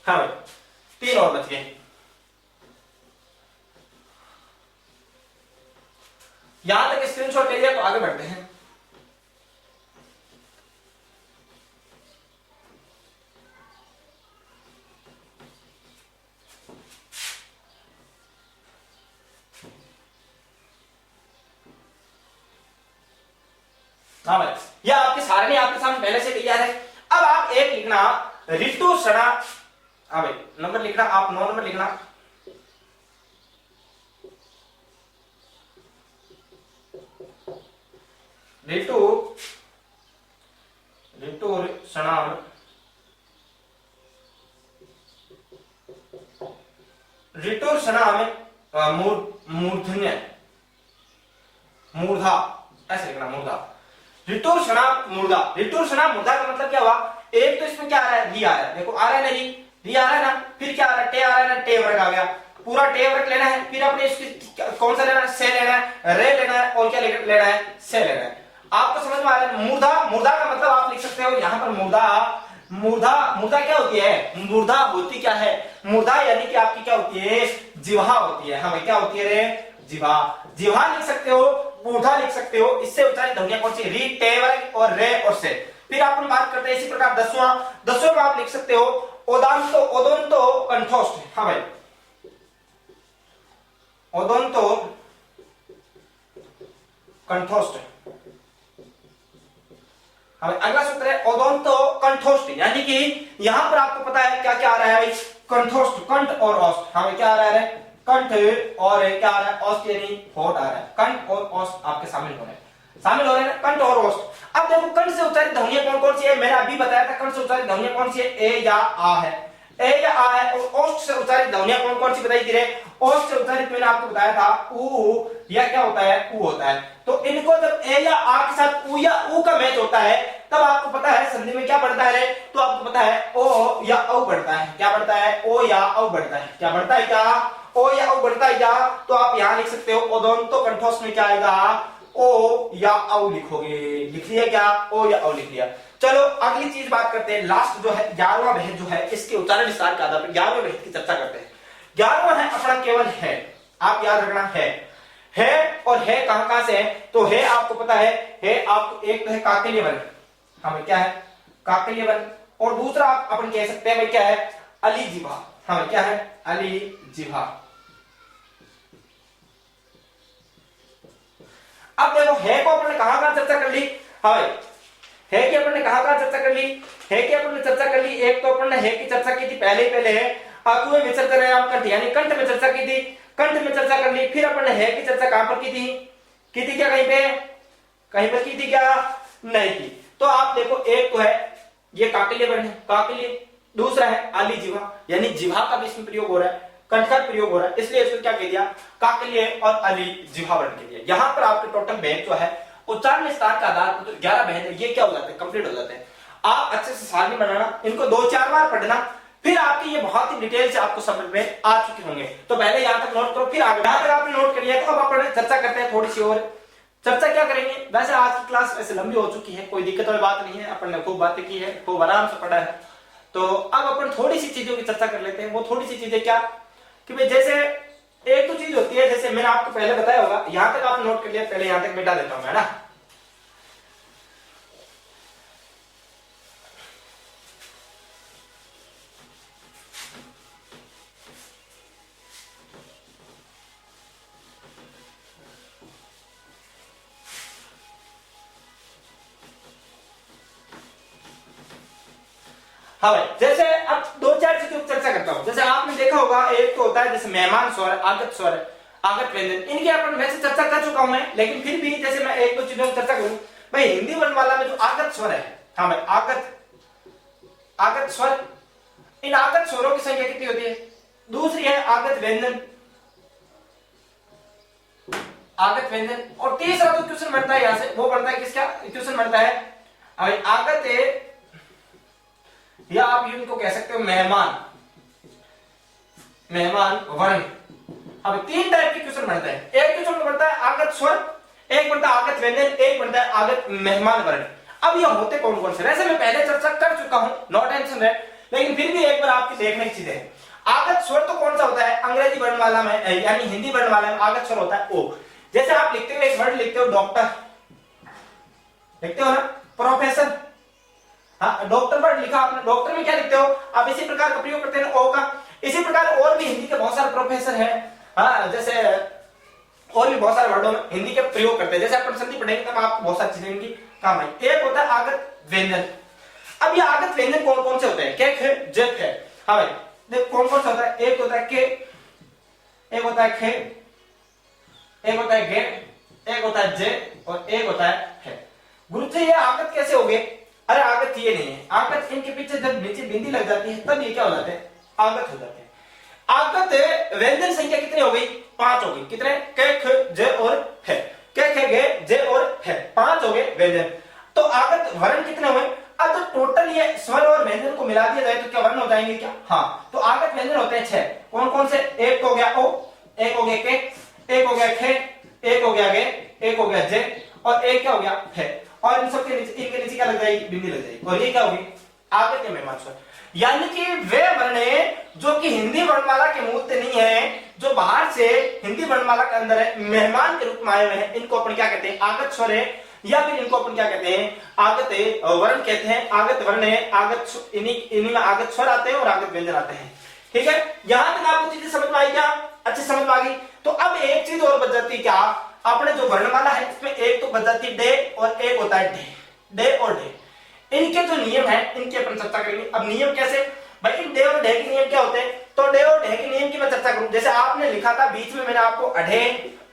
हाँ भाई, तीन और बच गए। यहां तक स्क्रीनशॉट ले लिया तो आगे बढ़ते हैं। हाँ भाई, यह आपके सारणी आपके सामने पहले से तैयार है। अब आप एक लिखना ऋतु सड़ा। हाँ भाई, नंबर लिखना आप 9 नंबर लिखना। ऋतु ऋतु सणाम ऋतु सणाम मूर्धन्य मूर्धा, ऐसे लिखना मूर्धा। ऋतुर्षणा मूर्धा। ऋतुर्षणा मूर्धा का मतलब क्या हुआ? एक तो इसमें क्या आ रहा है? री आ रहा है। देखो आ रहा है ना, री आ रहा है ना। फिर क्या आ रहा है? टे आ रहा है ना, टे वर्ग आ गया। पूरा टे वर्ग लेना है। फिर अपने इसकी कौन सा लेना है? से लेना है, रे लेना है, और क्या लेना है? से लेना है। आपको समझ में आ रहा है? मूर्धा, मूर्धा का मतलब आप लिख सकते हो यहां पर मूर्धा। मूर्धा, मूर्धा क्या होती है? मूर्धा होती क्या है? मूर्धा यानी कि आपकी क्या होती है? जिह्वा होती है। हमें क्या होती है रे? जिह्वा। जिह्वा लिख सकते हो, मूर्धा लिख सकते हो। इससे उच्चारित ध्वनियां कौन सी? री, टे वर्ग और रे और से। फिर अपन बात करते हैं इसी प्रकार 10वां में आप लिख सकते हो ओदांतो, ओदोंतो कंठोष्ठ। हाँ भाई, ओदोंतो कंठोष्ठ। हाँ, अगला सूत्र है ओदोंतो कंठोष्ठ, यानी कि यहां पर आपको पता है क्या क्या आ रहा है भाई? कंठोष्ठ, कंठ और ओष्ठ। हाँ, क्या आ रहा है? कंठ और क्या आ रहा है? ओष्ठ यानी होंठ आ रहा है। कंठ और ओष्ठ आपके शामिल हो रहे हैं ना, कंठ और ओष्ठ। अब देखो कंठ से उच्चारित ध्वनियां कौन कौन सी है? मैंने अभी बताया था कंठ से उच्चारित ध्वनियां कौन सी है? ए या आ है। ए या आ है। और ओष्ठ से उच्चारित ध्वनियां कौन कौन सी बताई थी रे? ओष्ठ से उच्चारित मैंने आपको बताया था ऊ या क्या होता है? ऊ होता है। तो इनको जब ए या आ के साथ ऊ या ऊ का मैच होता है तब आपको पता है संधि में क्या बढ़ता है रे? तो आपको पता है ओ या औ बढ़ता है। क्या बढ़ता है? ओ या औ बढ़ता है। क्या बढ़ता है? क्या ओ या औ बढ़ता है? क्या? तो आप यहां लिख सकते हो ओदोंतो कंठोष्ठ में क्या आएगा? ओ या औ लिखोगे। लिख लिया क्या? ओ या औ लिख लिया। चलो अगली चीज बात करते हैं। लास्ट जो है 11वां भेद जो है, इसके उच्चारण विस्तार के आधार पर 11वें भेद की चर्चा करते हैं। 11वां है अपना केवल है। आप याद रखना है और है कहां से है? तो है आपको पता है आपको एक तो है काकल्य वर्ण। हाँ क्या है? काकल्य वर्ण। और दूसरा आप अपन कह सकते हैं भाई क्या है? अली जिह्वा। हाँ क्या है, अलीजिह्वा। अब देखो है को अपन ने कहां चर्चा कर ली, हाँ भाई है कि अपन ने कहां चर्चा कर ली, है कि अपन ने चर्चा कर ली। एक तो अपन ने है की चर्चा की थी पहले ही पहले है, अब तुम्हें विचार कर रहे हैं आप कंठ, यानी कंठ में चर्चा की थी, कंठ में चर्चा कर ली। फिर अपन ने है की चर्चा कहां पर की थी क्या, कहीं पर की थी क्या, नहीं की। तो आप देखो एक तो है ये काकल्य वर्ण है, काकल्य, दूसरा है अलीजिह्वा, यानी जिह्वा का भी इसमें प्रयोग हो रहा है, कंठ का प्रयोग हो रहा है, इसलिए इसको क्या कह दिया, काकल्य और अलीजिह्वा वर्ण कह दिया। यहां पर आपके टोटल भेद जो है उच्चारण विस्तार के आधार पर 11 भेद है, ये क्या हो जाते हैं, कंप्लीट हो जाते हैं। आप अच्छे से सारणी बनाना, इनको 2-4 बार पढ़ना, फिर आपके ये बहुत ही डिटेल से आपको समझ में आ चुके होंगे। तो पहले यहां तक नोट करो, फिर आगे यहां तक आपने नोट कर लिया तो अब अपन चर्चा करते हैं, थोड़ी सी और चर्चा क्या करेंगे। वैसे आज की क्लास ऐसे लंबी हो चुकी है, कोई दिक्कत वाली बात नहीं है, अपन ने खूब बातें की है, खूब आराम से पढ़ा है। तो अब अपन थोड़ी सी चीजों की चर्चा कर लेते हैं। वो थोड़ी सी चीजें क्या कि भाई जैसे एक तो चीज होती है, जैसे मैंने आपको पहले बताया होगा, यहां तक आप नोट कर लिया, पहले यहां तक मिटा देता हूं, है ना। हाँ भाई, जैसे अब 2-4 चीजों की चर्चा करता हूं। जैसे आपने देखा होगा एक तो होता है जैसे मेहमान स्वर, आगत स्वर, आगत व्यंजन, इनकी अपन वैसे चर्चा कर चुका हूं मैं, लेकिन फिर भी जैसे मैं एक दो चीजों की चर्चा करूं भाई, हिंदी वर्णमाला में जो आगत स्वर है, हाँ भाई आगत स्वर, इन आगत स्वरों की संख्या कितनी होती है। दूसरी है आगत व्यंजन, आगत व्यंजन, और तीसरा जो क्वेश्चन बनता है यहां से वो बनता है किसका, क्वेश्चन बनता है भाई आगत, या आप इनको कह सकते हो मेहमान वर्ण। अब 3 टाइप के क्वेश्चन बनते हैं। एक क्वेश्चन बनता है आगत स्वर, एक बनता है आगत व्यंजन, एक बनता है आगत मेहमान वर्ण। अब ये होते कौन कौन से, वैसे मैं पहले चर्चा कर चुका हूं, नो टेंशन है, लेकिन फिर भी एक बार आपकी देखने की चीजें। आगत स्वर तो कौन सा होता है, अंग्रेजी वर्णमाला में यानी हिंदी वर्णमाला में आगत स्वर होता है ओ। जैसे आप लिखते हो एक वर्ड लिखते हो डॉक्टर, लिखते हो ना, प्रोफेसर, हाँ डॉक्टर वर्ड लिखा आपने, डॉक्टर में क्या लिखते हो आप, इसी प्रकार का प्रयोग करते हैं ओ का। इसी प्रकार और भी हिंदी के बहुत सारे प्रोफेसर हैं, हाँ जैसे और भी बहुत सारे वर्डों में हिंदी के प्रयोग करते हैं। जैसे अपन संधि पढ़ेंगे तब आपको बहुत सारी चीजें इनकी काम आई। एक होता है आगत व्यंजन। अब ये आगत व्यंजन कौन कौन से होते हैं, के, खे, जे, खे। हाँ भाई देख कौन कौन सा होता है, एक होता है के, एक होता है खे, एक होता है गे, एक होता है जे, और एक होता है हे। गुरु जी ये आगत कैसे हो गए, अरे आगत ये नहीं है, आगत इनके पीछे जब नीचे बिंदी लग जाती है तब ये क्या हो जाते हैं, आगत हो जाते हैं। आगत व्यंजन संख्या कितनी हो गई, 5 हो गई। कितने, के, ख, जे और हे, के, खे, गे, जे और हे, 5 हो गए व्यंजन। तो आगत वर्ण कितने हुए, अब तो टोटल ये स्वर और व्यंजन को मिला दिया जाए तो क्या वर्ण हो जाएंगे क्या, हाँ। तो आगत व्यंजन होते हैं 6, कौन कौन से, एक हो गया ओ, एक हो गया के, एक हो गया खे, एक हो गया गे, एक हो गया जे, और एक क्या हो गया है। और इन सब के नीचे, इनके नीचे क्या लग जाएगी, बिंदी लग जाएगी, और ये क्या होगी, आगत या मेहमान स्वर। यानी कि वे वर्ण जो कि हिंदी वर्णमाला के मूल से नहीं है, जो बाहर से हिंदी वर्णमाला के अंदर है, मेहमान के रूप में आए हुए हैं, इनको अपन क्या कहते हैं, आगत स्वर है, या फिर इनको अपन क्या कहते हैं, आगत वर्ण कहते हैं। आगत वर्ण है, आगत इन्हीं में आगत स्वर आते हैं और आगत व्यंजन आते हैं। ठीक है, यहां तक आपको चीजें समझ में आई क्या, अच्छे समझ में आ गई। तो अब एक चीज और बच जाती है क्या, अपने जो वर्णमाला है इसमें एक तो बच जाती है डे, और एक होता है डे, डे और डे। इनके जो नियम है इनकी अपन चर्चा करेंगे। अब नियम कैसे भाई, इन डे और डे के नियम क्या होते हैं, तो डे और डे के नियम की मैं चर्चा करूं। जैसे आपने लिखा था बीच में मैंने आपको अढे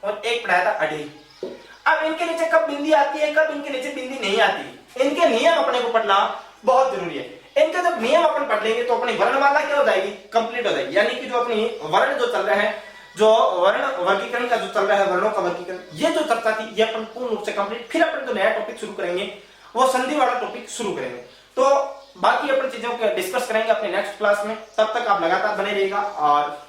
और एक पढ़ाया था अढे। अब इनके नीचे कब बिंदी आती है, कब इनके नीचे बिंदी नहीं आती, इनके नियम अपने को पढ़ना बहुत जरूरी है। इनके जब नियम अपन पढ़ लेंगे तो अपनी वर्णमाला क्या हो जाएगी, कंप्लीट हो जाएगी। यानी कि जो अपनी वर्ण जो चल रहा है, जो वर्ण वर्गीकरण का जो चल रहा है, वर्णों का वर्गीकरण, ये जो चर्चा थी ये अपन पूर्ण रूप से कंप्लीट। फिर अपन जो नया टॉपिक शुरू करेंगे वो संधि वाला टॉपिक शुरू करेंगे। तो बाकी अपन चीजों को डिस्कस करेंगे अपने नेक्स्ट क्लास में। तब तक आप लगातार बने रहिएगा, और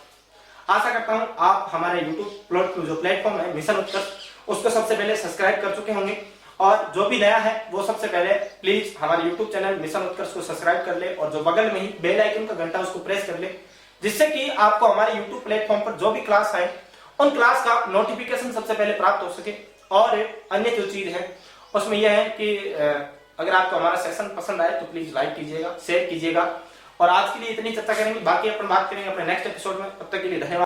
आशा करता हूं आप हमारे YouTube जो प्लेटफॉर्म है मिशन उत्कर्ष, उसको सबसे पहले सब्सक्राइब कर चुके होंगे। और जो भी नया है वो सबसे पहले प्लीज हमारे YouTube चैनल मिशन उत्कर्ष को सब्सक्राइब कर ले, और जो बगल में ही बेल आइकन का घंटा उसको प्रेस कर ले, जिससे कि आपको हमारे YouTube प्लेटफॉर्म पर जो भी क्लास है उन क्लास का नोटिफिकेशन सबसे पहले प्राप्त हो सके। और अन्य जो चीज है उसमें यह है कि अगर आपको हमारा सेशन पसंद आए तो प्लीज लाइक कीजिएगा, शेयर कीजिएगा, और आज के लिए इतनी चर्चा करेंगे, बाकी अपन बात करेंगे अपने नेक्स्ट एपिसोड में। तब तक के लिए धन्यवाद।